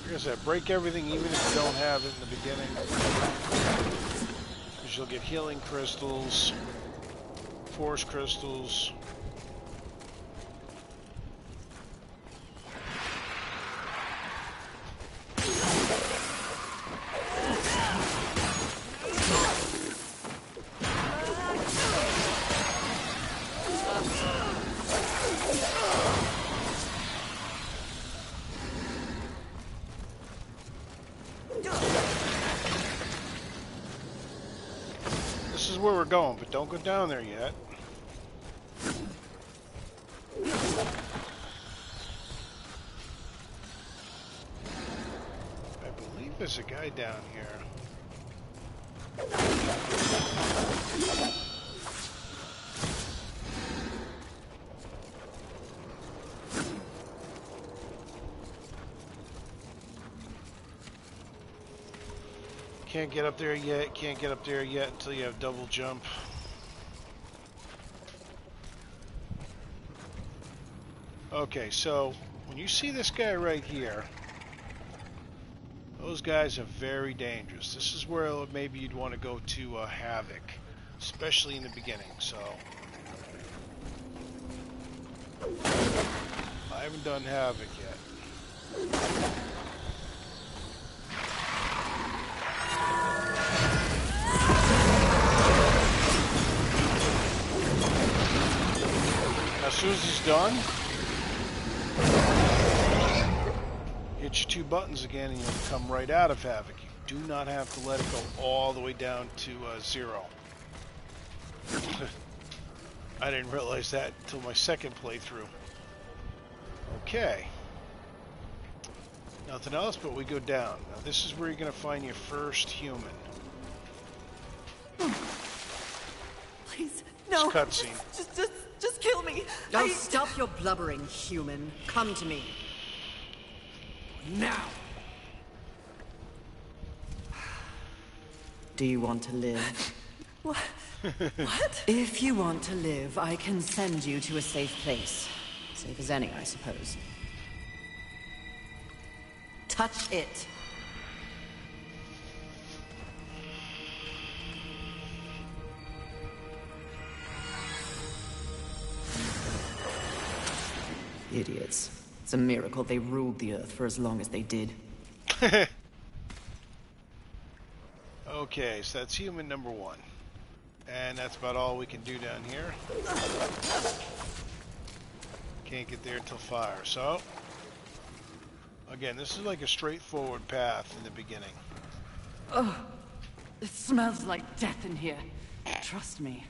Like I said, break everything even if you don't have it in the beginning. Because you'll get healing crystals, force crystals. This is where we're going, but don't go down there yet. I believe there's a guy down here. Can't get up there yet, can't get up there yet until you have double jump. Okay, so when you see this guy right here, those guys are very dangerous. This is where maybe you'd want to go to Havoc, especially in the beginning, so. I haven't done Havoc yet. As soon as he's done, hit your two buttons again and you'll come right out of Havoc. You do not have to let it go all the way down to 0. I didn't realize that until my second playthrough. Okay. Nothing else, but we go down. Now this is where you're going to find your first human. Please, no. Cutscene. Just kill me. Oh, stop your blubbering, human. Come to me. Now! Do you want to live? What? What? If you want to live, I can send you to a safe place. Safe as any, I suppose. Touch it. Idiots. It's a miracle they ruled the Earth for as long as they did. Okay, so that's human number 1. And that's about all we can do down here. Can't get there till fire, so... Again, this is like a straightforward path in the beginning. Oh, it smells like death in here. Trust me.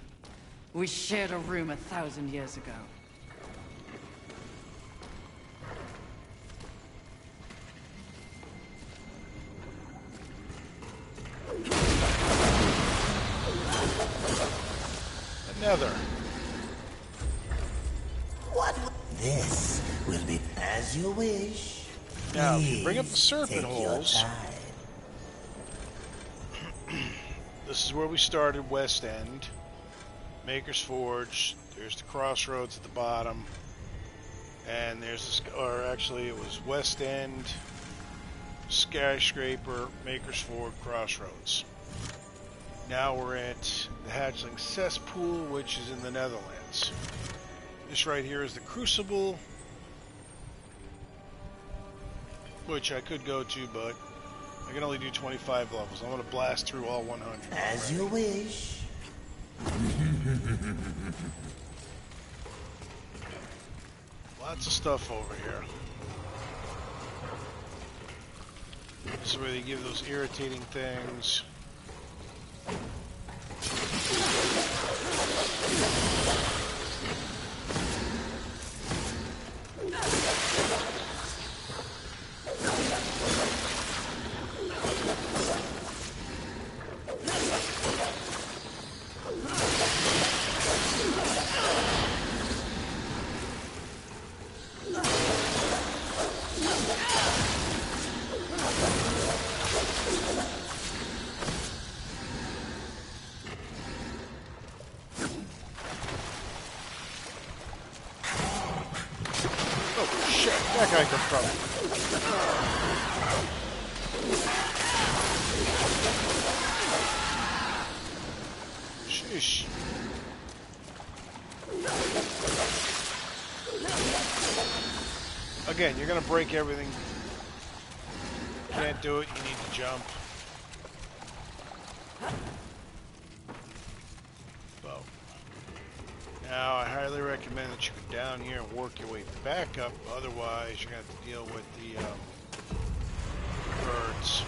We shared a room 1,000 years ago. nether. What? This will be as you wish. Now, if you bring up the Please serpent take your holes, time. this is where we started, West End. Maker's Forge. There's the crossroads at the bottom. And there's this, or actually it was West End, Skyscraper, Maker's Forge, Crossroads. Now we're at the Hatchling Cesspool, which is in the Netherlands. This right here is the Crucible, which I could go to, but I can only do 25 levels. I'm going to blast through all 100. As you wish. Lots of stuff over here. This is where they give those irritating things. That guy come from? Sheesh. Again, you're gonna break everything. Can't do it, you need to jump. Bow. Now, I highly recommend that you go down here and work your way back up. Otherwise, you're going to have to deal with the birds.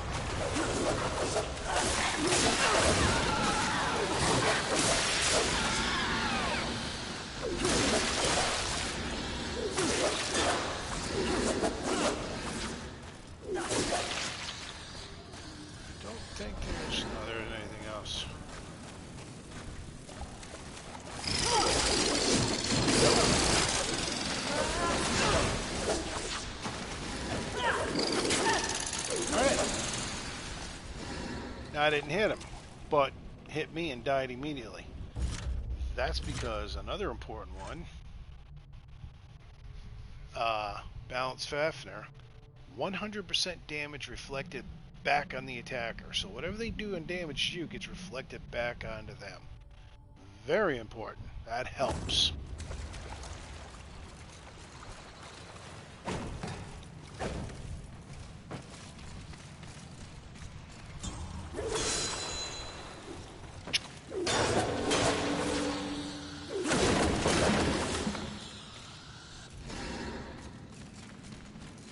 I don't think there's anything else. I didn't hit him, but hit me and died immediately. That's because another important one, Balanced Fafnir, 100% damage reflected back on the attacker. So whatever they do and damage you gets reflected back onto them. Very important. That helps.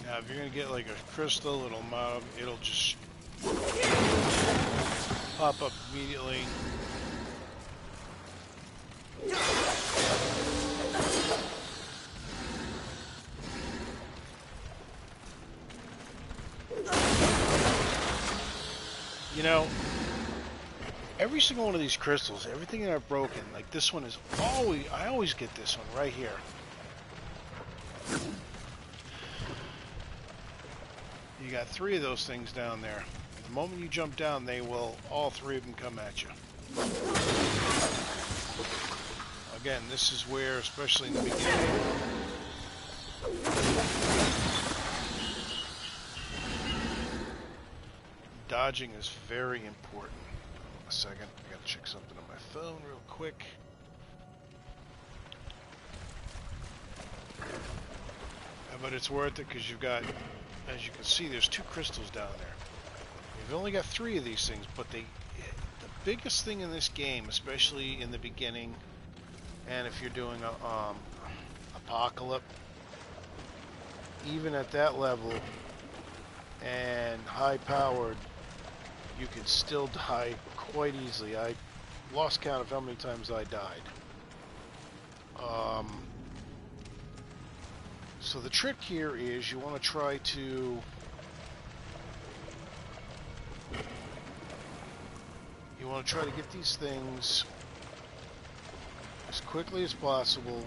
Now, if you're going to get like a crystal, it'll just pop up immediately. You know, every single one of these crystals, everything that I've broken, like this one is always, I always get this one right here. You got 3 of those things down there. The moment you jump down, all 3 of them come at you. Again, this is where, especially in the beginning, dodging is very important. A second, I gotta check something on my phone real quick. But it's worth it because you've got, as you can see, there's 2 crystals down there. You've only got 3 of these things, but the biggest thing in this game, especially in the beginning, and if you're doing a Apocalypse, even at that level and high powered, you can still die quite easily. I lost count of how many times I died. So the trick here is you want to try to get these things as quickly as possible.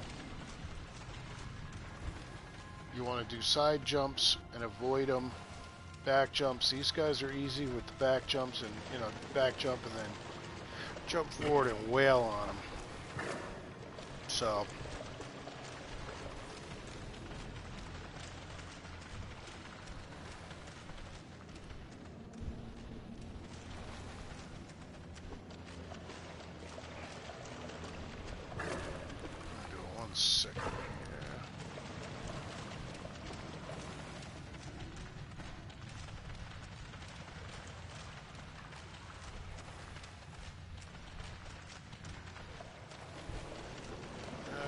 You want to do side jumps and avoid them. Back jumps. These guys are easy with the back jumps, and back jump and then jump forward and wail on them. So. Second here.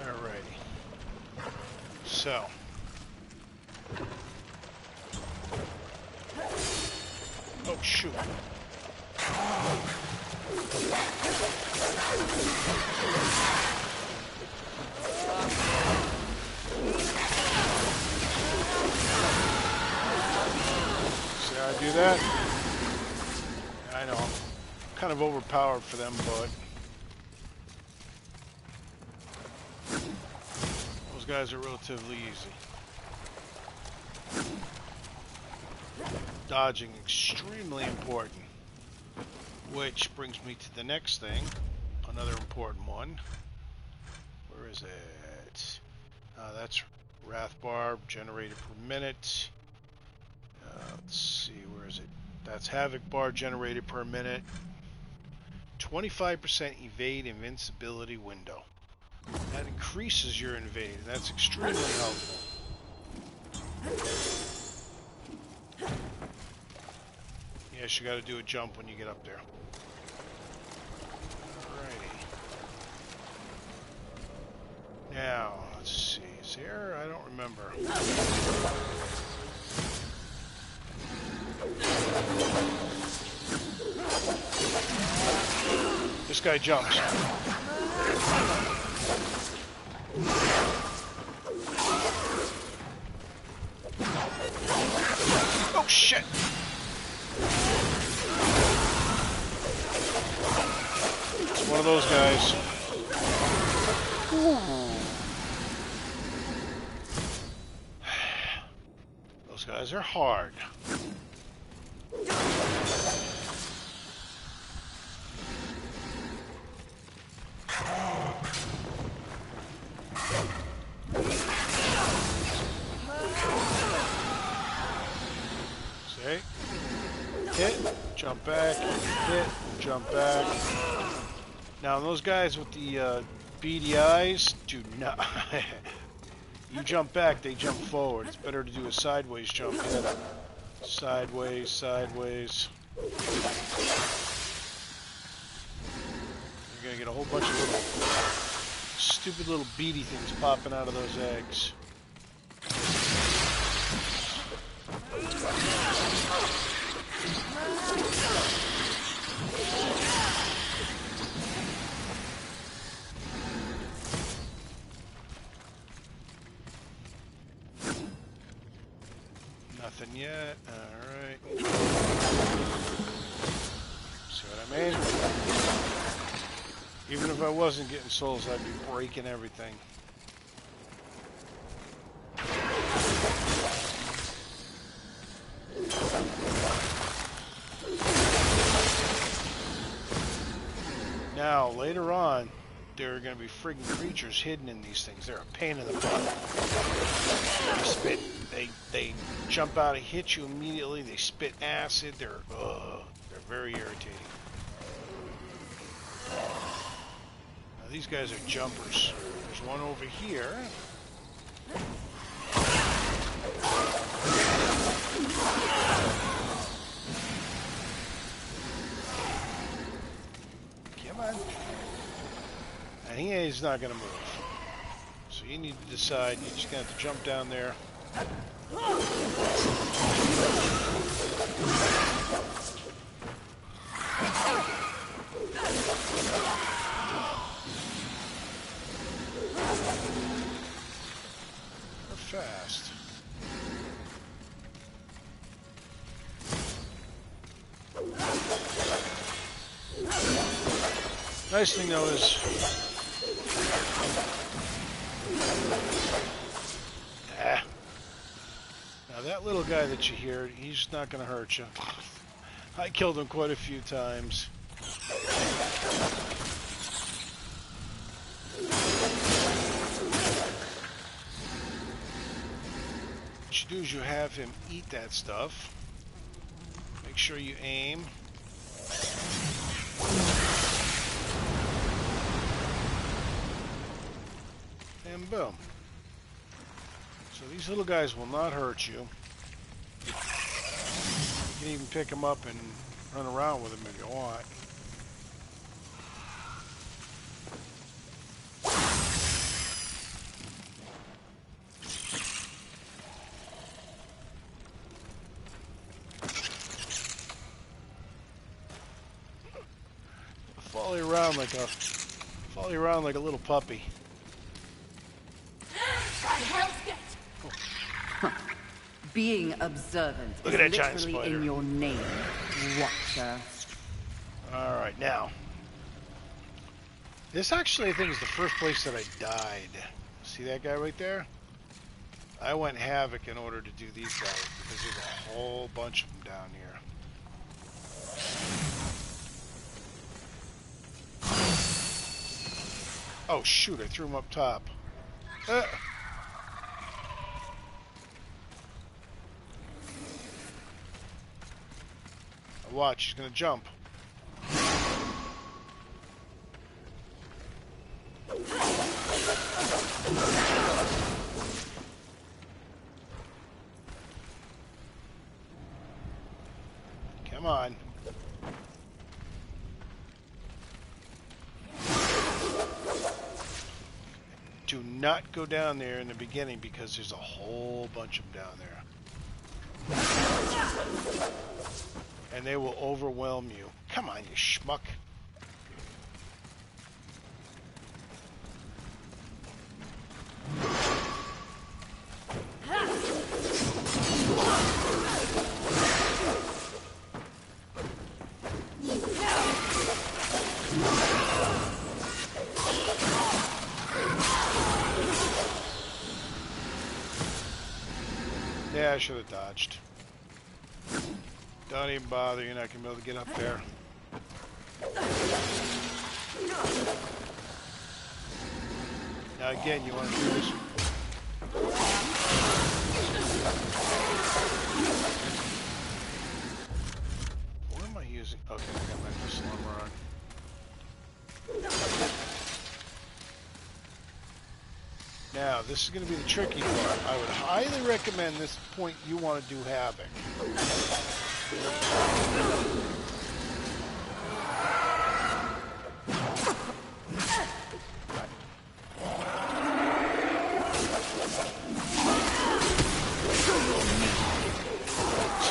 Alrighty. So. Oh shoot. See how I do that? I know. I'm kind of overpowered for them, but those guys are relatively easy. Dodging extremely important. Which brings me to the next thing. Another important one. Where is it? That's Wrath Barb generated per minute. Let's see, where is it? That's Havoc Bar generated per minute. 25% evade invincibility window. That increases your evade. That's extremely helpful. Yes, you got to do a jump when you get up there. Alrighty. Now, let's see. Is there? I don't remember. This guy jumps. Oh shit! It's one of those guys. Ooh. Those guys are hard. See? Hit, jump back, hit, jump back. Now those guys with the beady eyes do not. You jump back, they jump forward. It's better to do a sideways jump. Sideways, sideways. You're gonna get a whole bunch of little stupid little beady things popping out of those eggs. Nothing yet. Alright. See what I mean? Even if I wasn't getting souls, I'd be breaking everything. Now, later on, there are going to be friggin' creatures hidden in these things. They're a pain in the butt. They spit. They jump out and hit you immediately. They spit acid. They're very irritating. Now, these guys are jumpers. There's one over here. Come on. And he is not going to move. So you need to decide. You're just going to have to jump down there. They're fast. Nice thing though is Ah. Now that little guy that you hear, he's not going to hurt you. I killed him quite a few times. What you do is you have him eat that stuff. Make sure you aim. And boom. So these little guys will not hurt you. You can even pick them up and run around with them if you want. Follow you around like a little puppy. Being observant Look is at that giant literally spider. in your name, Watcher. Alright, now. This actually, I think, is the first place that I died. See that guy right there? I went Havoc in order to do these guys, because there's a whole bunch of them down here. Oh shoot, I threw him up top. Watch, he's gonna jump. Come on. Do not go down there in the beginning because there's a whole bunch of them down there. And they will overwhelm you. Come on, you schmuck. Yeah, I should have dodged. Don't even bother, you're not going to be able to get up there. Now again, you want to do this. What am I using? Okay, I got my missile armor on. Now, this is going to be the tricky part. I would highly recommend this point you want to do Havoc. See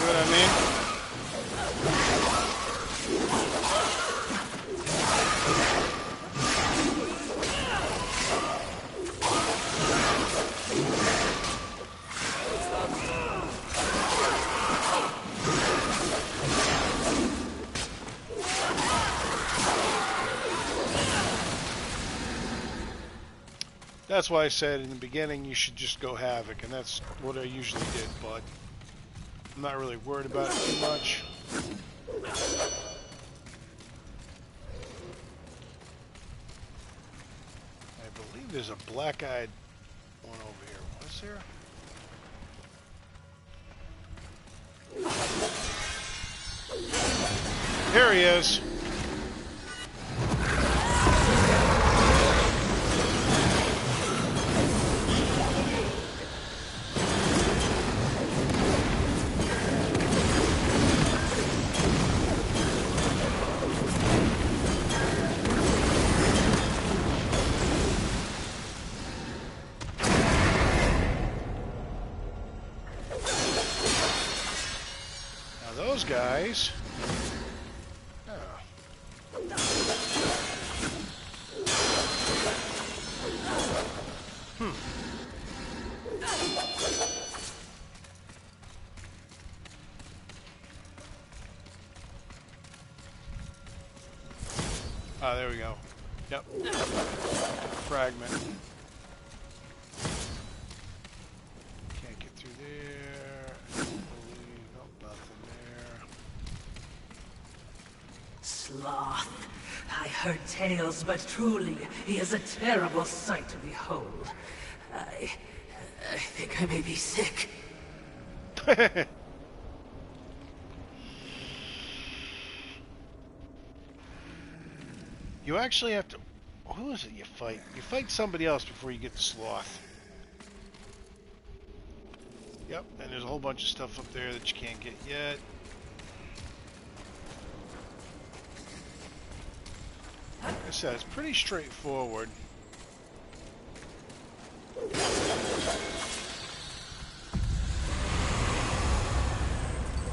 what I mean? That's why I said in the beginning you should just go Havoc, and that's what I usually did, but I'm not really worried about it too much. I believe there's a black-eyed one over here. Was there? Here he is. Those guys. Oh. Ah, there we go. Yep. Fragment. Can't get through there. Nope, nothing there. Sloth. I heard tales, but truly, he is a terrible sight to behold. I think I may be sick. You actually have to... Who is it you fight? You fight somebody else before you get the Sloth. Yep, and there's a whole bunch of stuff up there that you can't get yet. Like I said, it's pretty straightforward.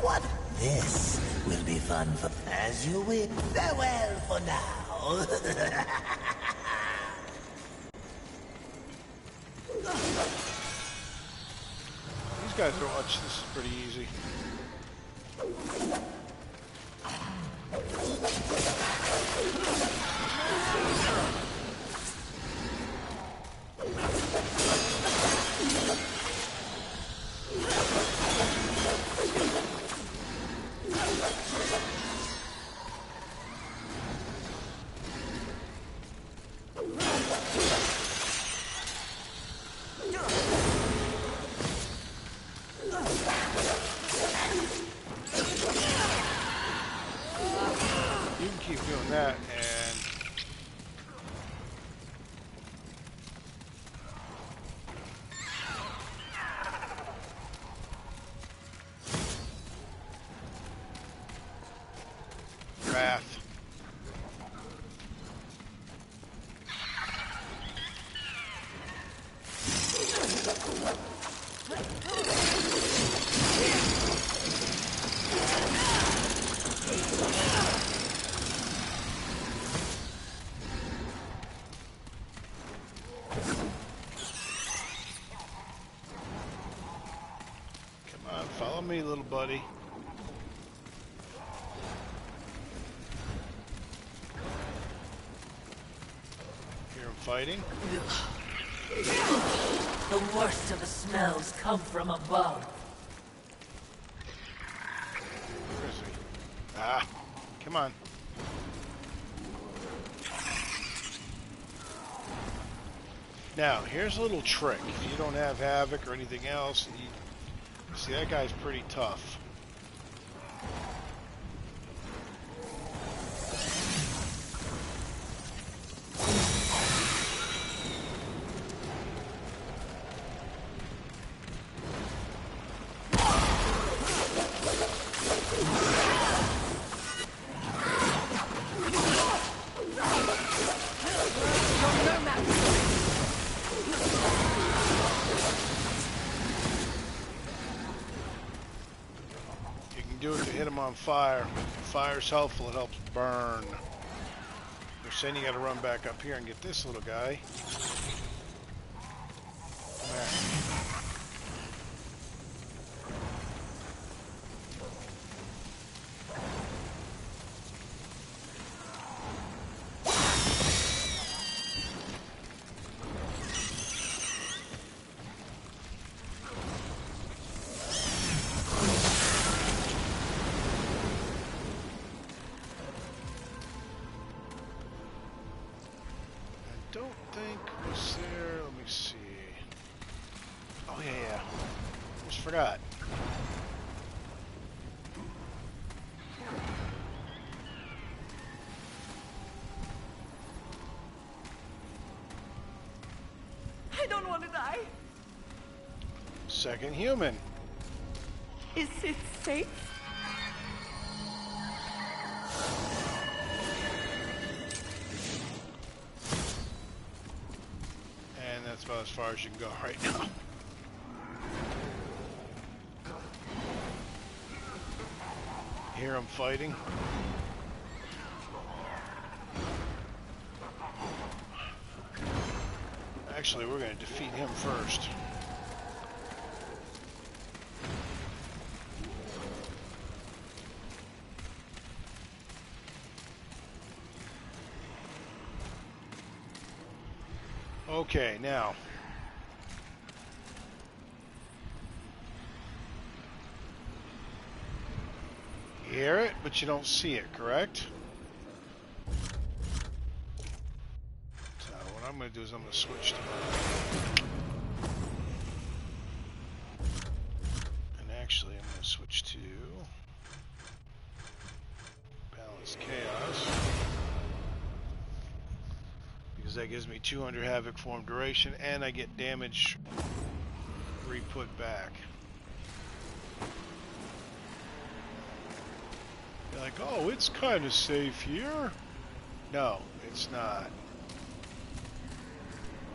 What? This will be fun for... As you will. Farewell for now. These guys don't watch. This is pretty easy. Follow me, little buddy. Hear him fighting? The worst of the smells come from above. Where is he? Ah, come on. Now, here's a little trick. If you don't have Havoc or anything else, see, that guy's pretty tough. On fire. Fire's helpful, it helps burn. They're saying you gotta run back up here and get this little guy. Come here. Forgot. I don't want to die. Second human. Is it safe? And that's about as far as you can go right now. Hear him fighting. Actually, we're going to defeat him first. Okay, now. You hear it, but you don't see it, correct? So what I'm going to do is I'm going to switch to my... And actually, I'm going to switch to... Balanced Chaos. Because that gives me 200 Havoc form duration, and I get damage re-put back. You're like, oh, it's kind of safe here. No, it's not.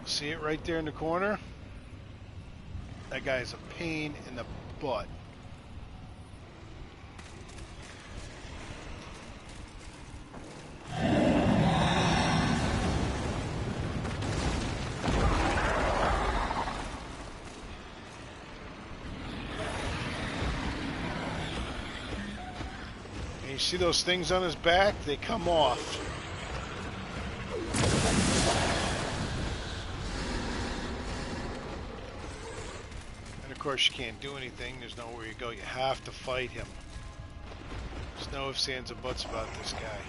See it right there in the corner? That guy's a pain in the butt. You see those things on his back? They come off. And of course you can't do anything. There's nowhere you go. You have to fight him. There's no ifs, ands, or buts about this guy.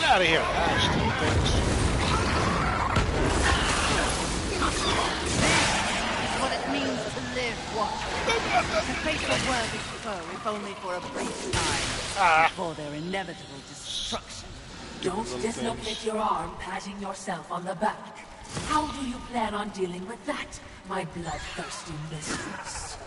Out of here. Gosh, things. What it means to live, Watcher. To face a worthy foe, if only for a brief time, before their inevitable destruction. Don't dislocate your arm patting yourself on the back. How do you plan on dealing with that, my bloodthirsty mistress?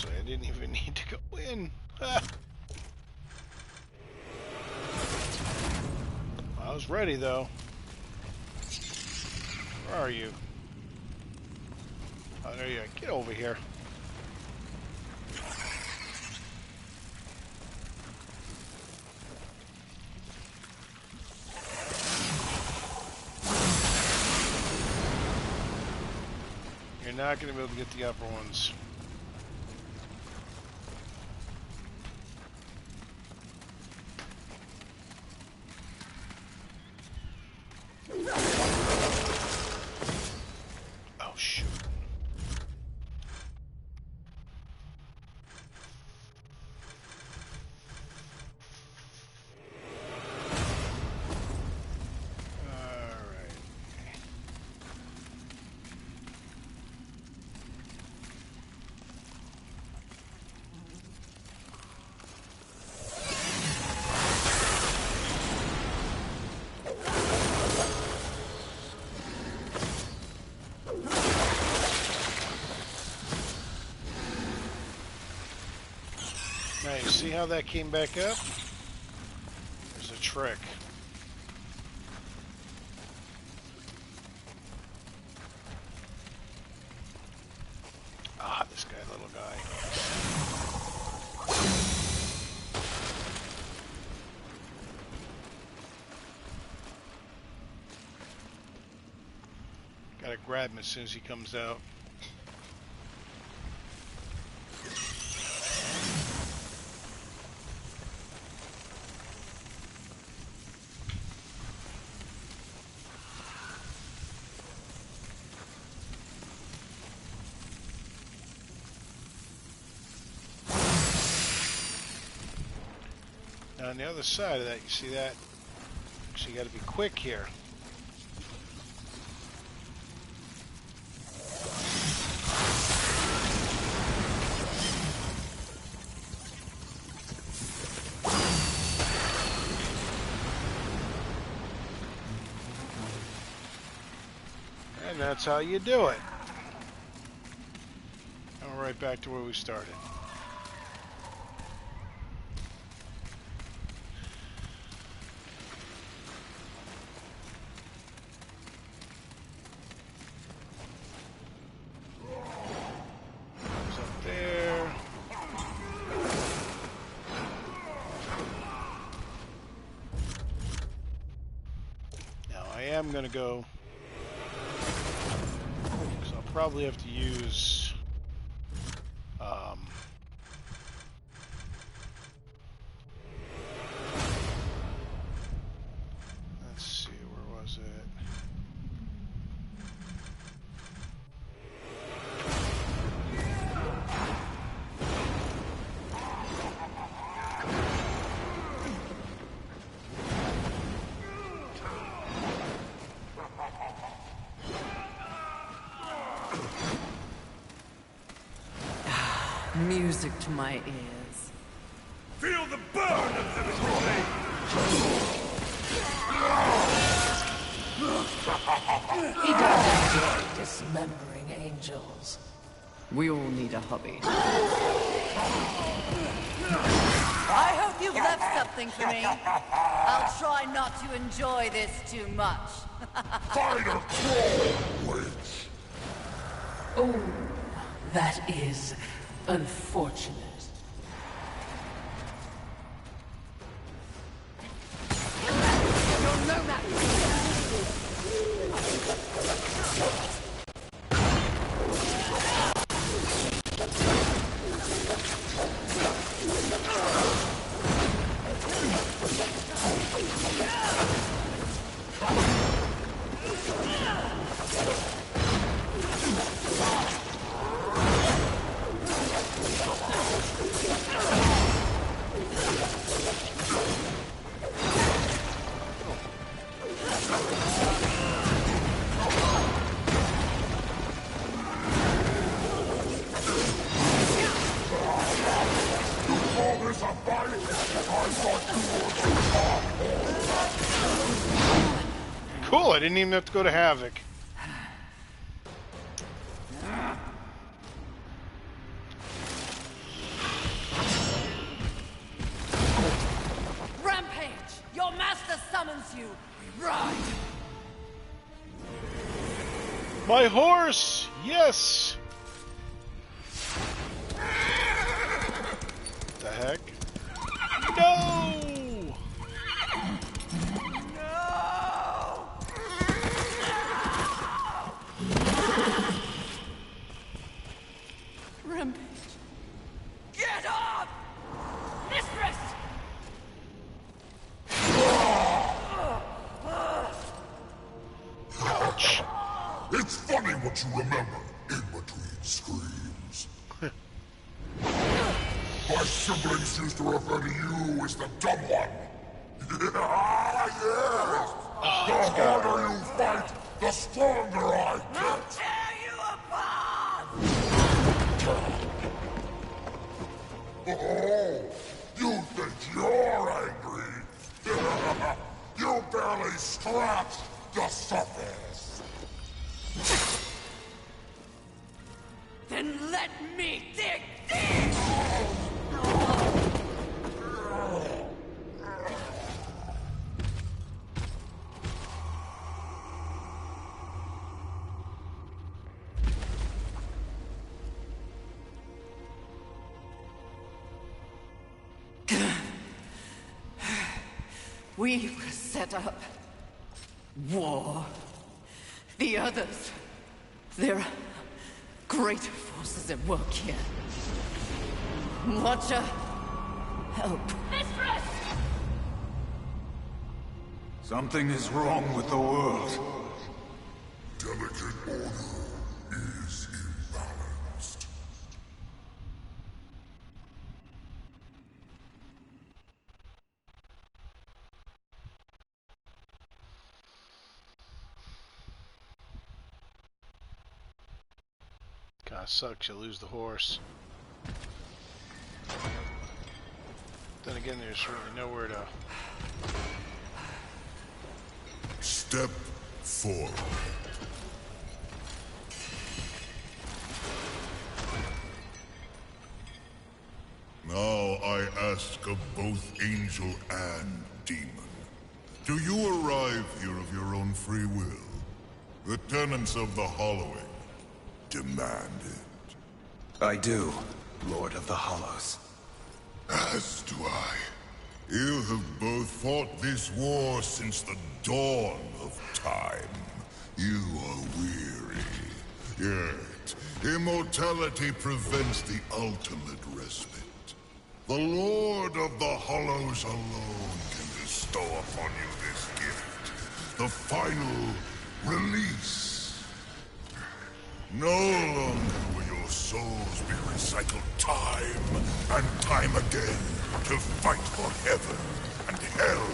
I didn't even need to go in. I was ready, though. Where are you? Oh, there you are. Get over here. You're not going to be able to get the upper ones. Now you see how that came back up? There's a trick. Ah, this guy, little guy. Gotta grab him as soon as he comes out. on the other side of that. You see that? So you got to be quick here. And that's how you do it. And we're right back to where we started. Goes up there. Now I am going to go. Probably have to use let's see, where was it? Music to my ears. Feel the burn of heaven's flame! He does enjoy dismembering angels. We all need a hobby. I hope you've left something for me. I'll try not to enjoy this too much. Fighter Troll wins. Oh, that is unfortunate. You're no match. Cool, I didn't even have to go to Havoc. Rampage! Your master summons you. We ride. My horse! Yes! The heck? No! Rampage. Get up! Mistress! Ouch. It's funny what you remember in between screams. My siblings used to refer to you as the dumb one. Yes! The harder you fight, the stronger I get. Tear you apart! Oh, you think you're angry? You barely scratched the surface. Then let me dig deep! We were set up. War. The others. There are greater forces at work here. Watcher, help. Mistress! Something is wrong with the world. Delicate order is imbalanced. Sucks, you lose the horse. Then again, there's really nowhere to... Step forward. Now I ask of both angel and demon. Do you arrive here of your own free will? The tenants of the Hollowing demand it. I do, Lord of the Hollows. As do I. You have both fought this war since the dawn of time. You are weary. Yet, immortality prevents the ultimate respite. The Lord of the Hollows alone can bestow upon you this gift. The final release. No longer will your souls be recycled time and time again to fight for heaven and hell.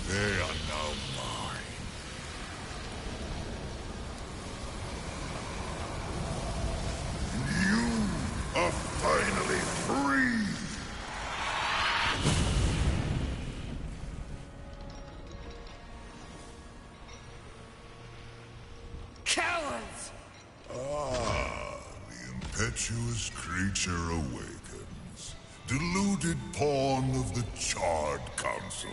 They are now mine. And you are finally free. Cowards! Ah, the impetuous creature awakens. Deluded pawn of the Charred Council.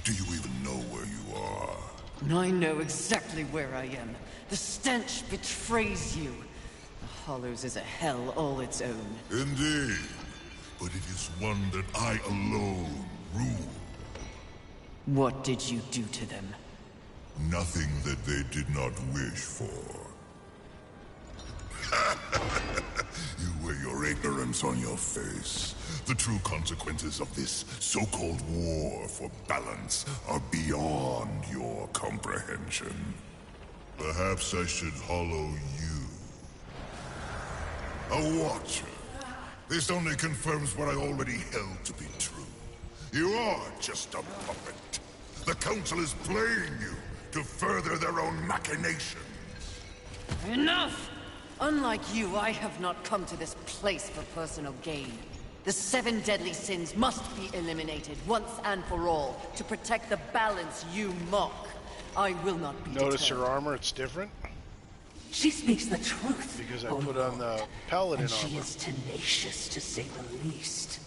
Do you even know where you are? I know exactly where I am. The stench betrays you. The Hollows is a hell all its own. Indeed. But it is one that I alone rule. What did you do to them? Nothing that they did not wish for. You wear your ignorance on your face. The true consequences of this so-called war for balance are beyond your comprehension. Perhaps I should hollow you. A watcher. This only confirms what I already held to be true. You are just a puppet. The Council is playing you to further their own machinations. Enough! Unlike you, I have not come to this place for personal gain. The 7 deadly sins must be eliminated once and for all to protect the balance you mock. I will not be Notice deterred. her armor, it's different. She speaks the truth. Because I oh put on the paladin and she armor. is tenacious, to say the least.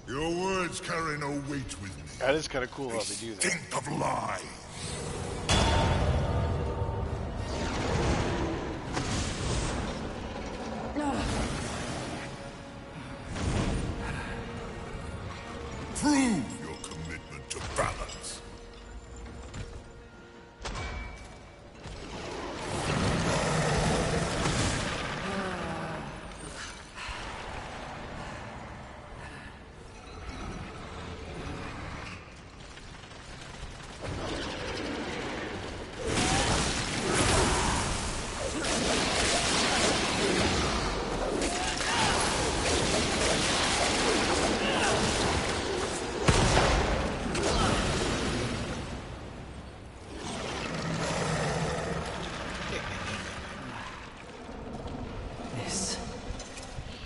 Your words carry no weight with me. That is kind of cool how they do that. Think of lies. Prove your commitment to balance.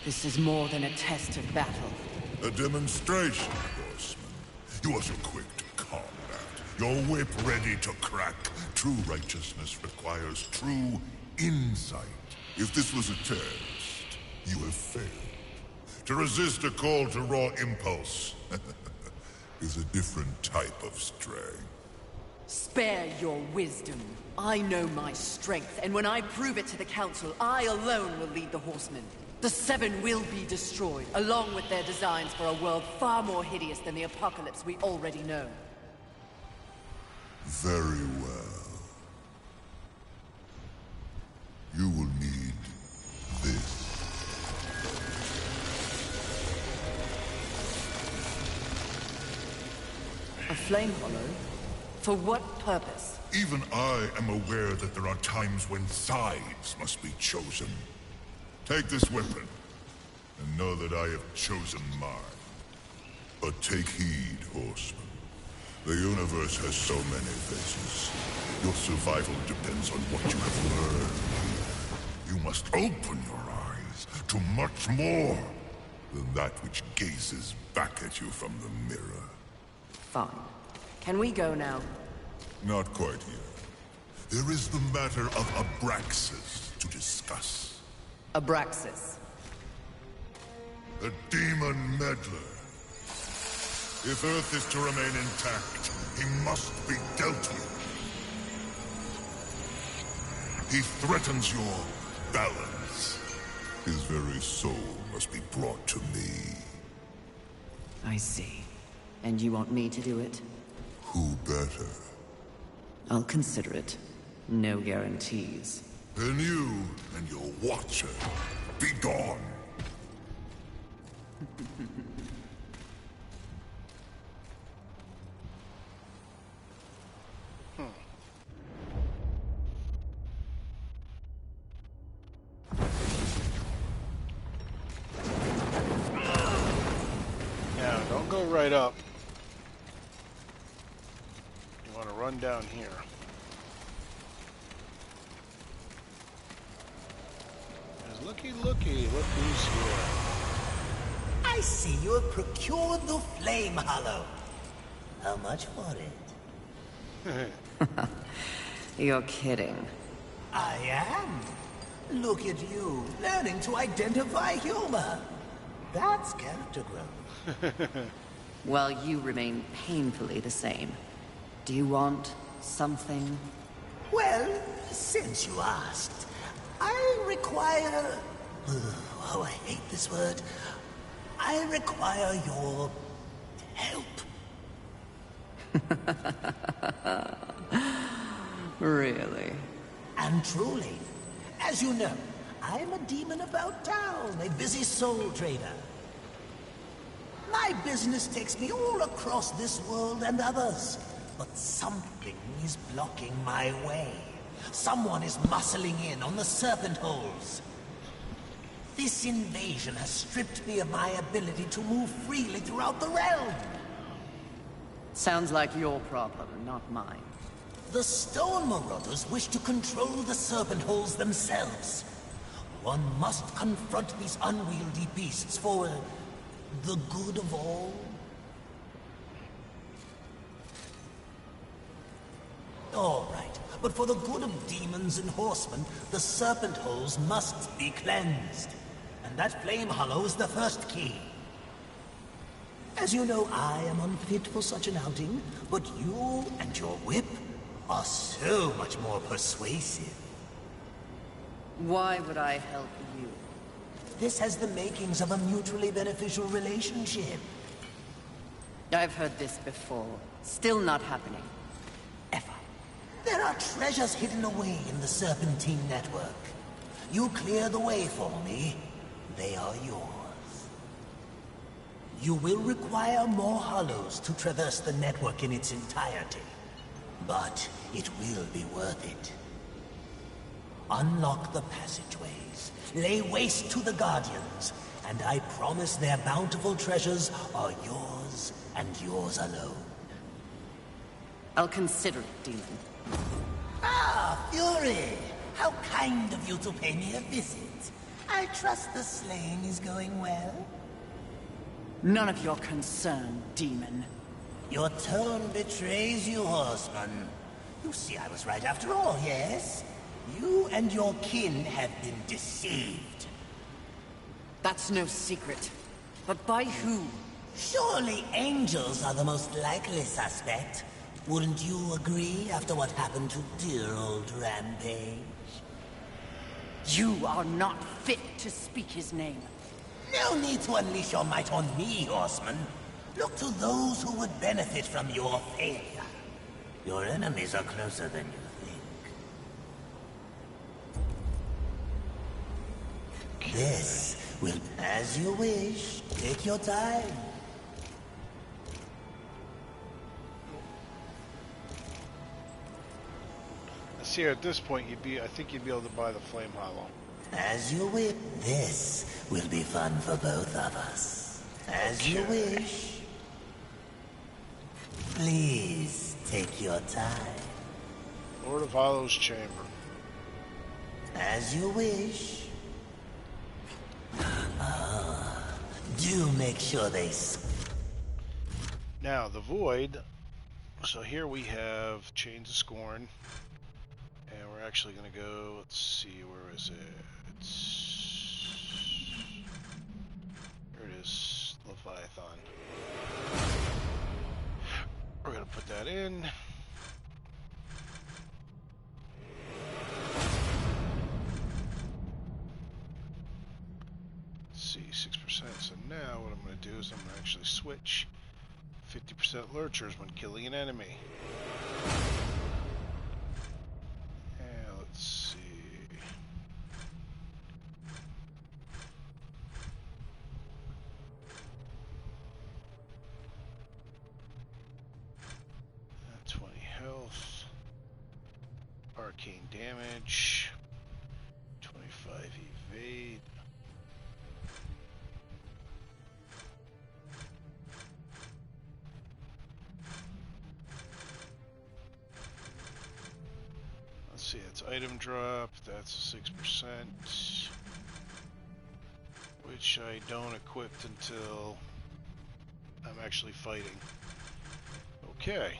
This is more than a test of battle. A demonstration, horseman. You are so quick to combat. Your whip ready to crack. True righteousness requires true insight. If this was a test, you have failed. To resist a call to raw impulse is a different type of strength. Spare your wisdom. I know my strength, and when I prove it to the Council, I alone will lead the Horsemen. The 7 will be destroyed, along with their designs for a world far more hideous than the apocalypse we already know. Very well. You will need this. A flame hollow? For what purpose? Even I am aware that there are times when sides must be chosen. Take this weapon, and know that I have chosen mine. But take heed, horseman. The universe has so many faces. Your survival depends on what you have learned. You must open your eyes to much more than that which gazes back at you from the mirror. Fine. Can we go now? Not quite yet. There is the matter of Abraxas to discuss. Abraxas. The demon meddler. If Earth is to remain intact, he must be dealt with. He threatens your balance. His very soul must be brought to me. I see. And you want me to do it? Who better? I'll consider it. No guarantees. Then you and your watcher, be gone. Now, don't go right up. You want to run down here. There's looky, look who's here. I see you have procured the Flame Hollow. How much for it? You're kidding. I am. Look at you, learning to identify humor. That's character growth. While you remain painfully the same. Do you want something? Well, since you asked, I require... Oh, I hate this word. I require your help. Really? And truly, as you know, I'm a demon about town, a busy soul trader. My business takes me all across this world and others, but something is blocking my way. Someone is muscling in on the serpent holes. This invasion has stripped me of my ability to move freely throughout the realm. Sounds like your problem, not mine. The Stone Marauders wish to control the serpent holes themselves. One must confront these unwieldy beasts for the good of all. All right, but for the good of demons and horsemen, the serpent holes must be cleansed. And that Flame Hollow is the first key. As you know, I am unfit for such an outing, but you and your whip are so much more persuasive. Why would I help you? This has the makings of a mutually beneficial relationship. I've heard this before. Still not happening. Ever. There are treasures hidden away in the Serpentine Network. You clear the way for me, they are yours. You will require more hollows to traverse the network in its entirety. But it will be worth it. Unlock the passageways, lay waste to the Guardians, and I promise their bountiful treasures are yours and yours alone. I'll consider it, demon. Ah, Fury! How kind of you to pay me a visit. I trust the slaying is going well. None of your concern, demon. Your tone betrays you, horseman. You see I was right after all, yes? You and your kin have been deceived. That's no secret. But by who? Surely angels are the most likely suspect. Wouldn't you agree after what happened to dear old Rampage? You are not fit to speak his name. No need to unleash your might on me, horseman. Look to those who would benefit from your failure. Your enemies are closer than you think. This will, as you wish, take your time. See, at this point, I think you'd be able to buy the Flame Hollow. As you wish. This will be fun for both of us. As you wish. Please take your time. Lord of Hollow's Chamber. As you wish. Do make sure they... Now, the Void. So here we have Chains of Scorn. And we're actually going to go, let's see, where is it? Here it is, Leviathan. We're going to put that in. Let's see, 6%. So now what I'm going to do is I'm going to actually switch 50% lurchers when killing an enemy. And let's see. And 20 health. Arcane damage. 25 evade. See, it's item drop, that's 6%, which I don't equip until I'm actually fighting. Okay.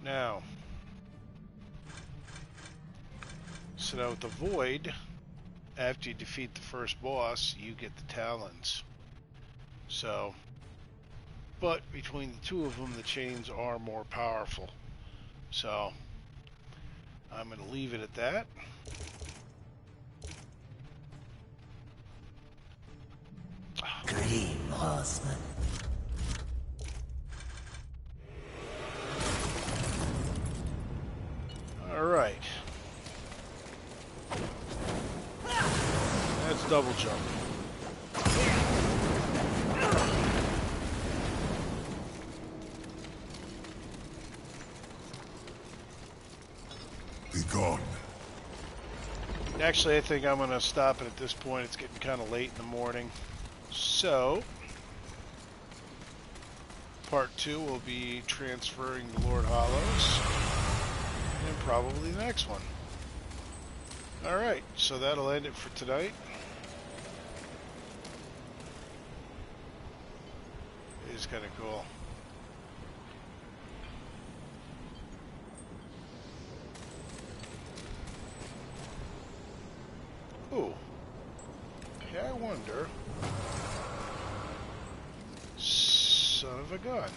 Now, so now with the Void, after you defeat the first boss, you get the Talons. So, but between the two of them, the chains are more powerful. So, I'm going to leave it at that. Grim Horseman. Alright. That's double jump. Be gone. Actually, I think I'm going to stop it at this point. It's getting kind of late in the morning. So, part 2 will be transferring the Lord Hollows. And probably the next one. Alright, so that'll end it for tonight. It is kind of cool. Ooh. Yeah, I wonder. Son of a gun.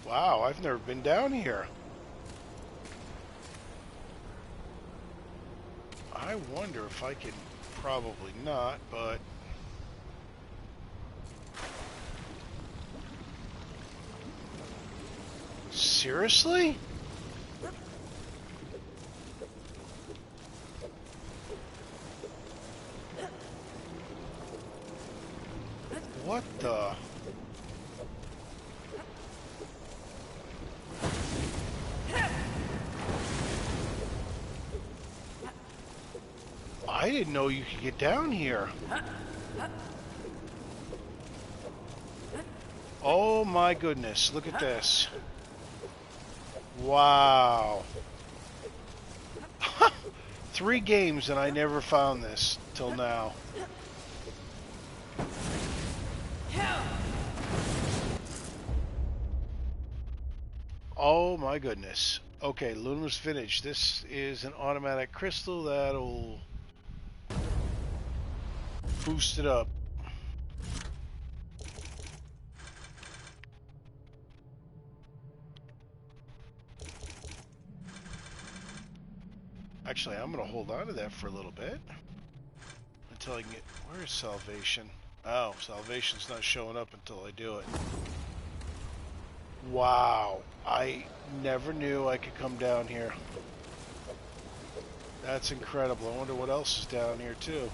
Wow, I've never been down here. I wonder if I can... Probably not, but... Seriously? What the... I didn't know you could get down here. Oh my goodness, look at this. Wow. 3 games and I never found this till now. Oh my goodness. Okay, Luna's Vintage. This is an automatic crystal that'll boost it up. Actually, I'm going to hold on to that for a little bit until I can get... Where's Salvation? Oh, Salvation's not showing up until I do it. Wow. I never knew I could come down here. That's incredible. I wonder what else is down here, too.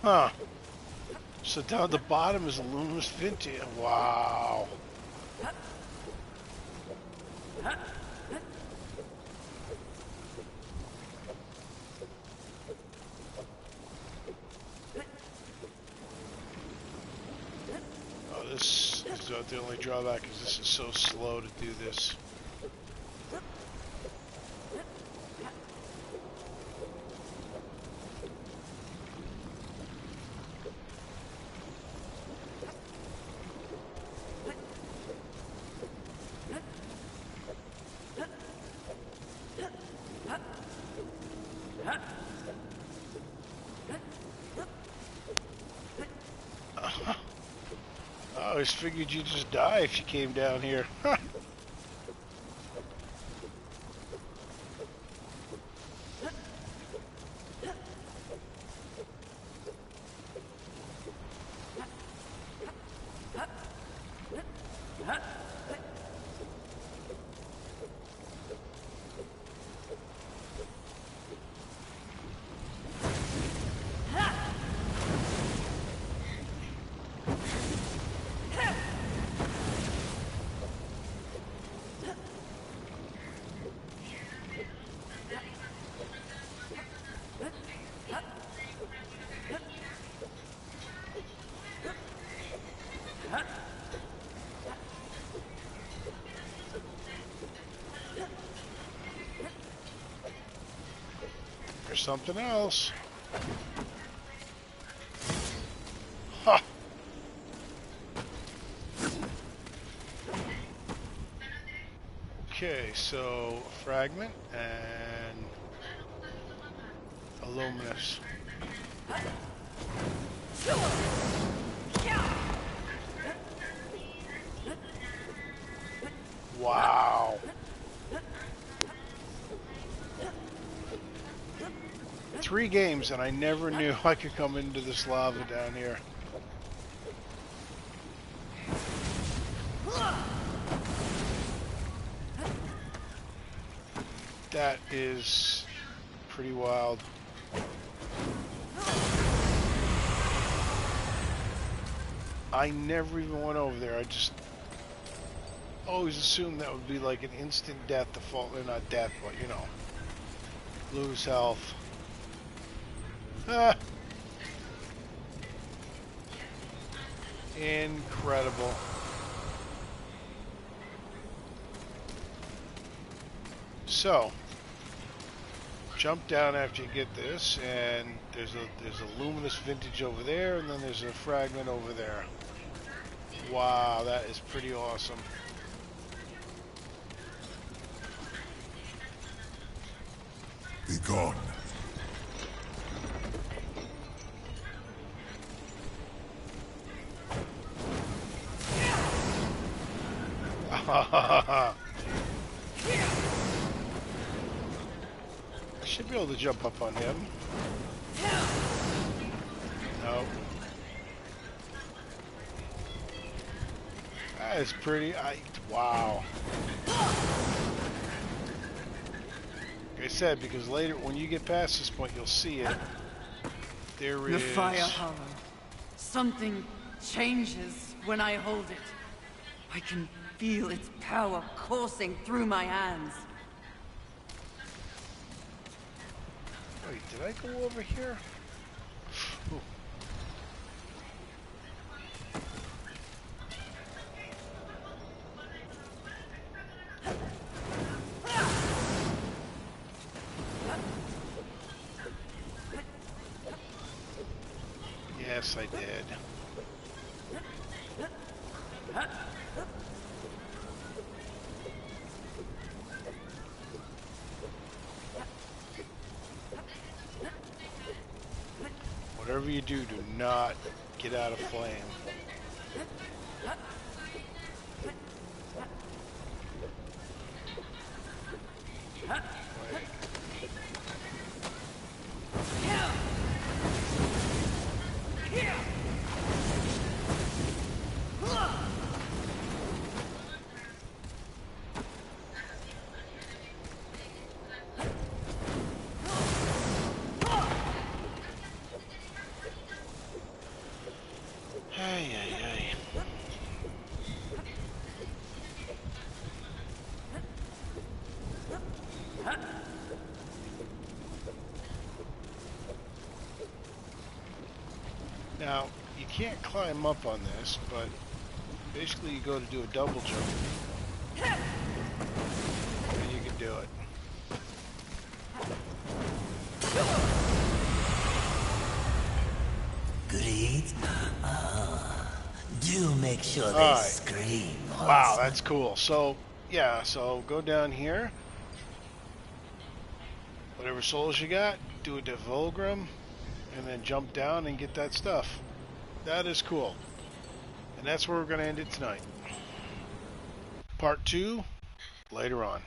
Huh. So down at the bottom is a luminous Vintage. Wow. this is the only drawback is this is so slow to do this. I always figured you'd just die if you came down here. There's something else. Ha! Okay, so a fragment and a luminous. Wow. Three games and I never knew I could come into this lava down here. That is pretty wild. I never even went over there. I just always assumed that would be like an instant death to fall, not death, but you know, lose health. Ah. Incredible. So, jump down after you get this, and there's a luminous vintage over there, and then there's a fragment over there. Wow, that is pretty awesome. Be gone. I should be able to jump up on him. No. That is pretty. Wow. Like I said, because later, when you get past this point, you'll see it. There is... The fire hollow. Something changes when I hold it. I can feel its power coursing through my hands. Wait, did I go over here? Ooh. Yes, I did. Whatever you do, do not get out of flame. Now, you can't climb up on this, but Basically, you go to do a double jump, and you can do it. Great. Do make sure they All right. scream. Wow, that's cool. So, yeah, so go down here. Whatever souls you got, do a Devulgrim, and then jump down and get that stuff. That is cool. And that's where we're going to end it tonight. Part 2, later on.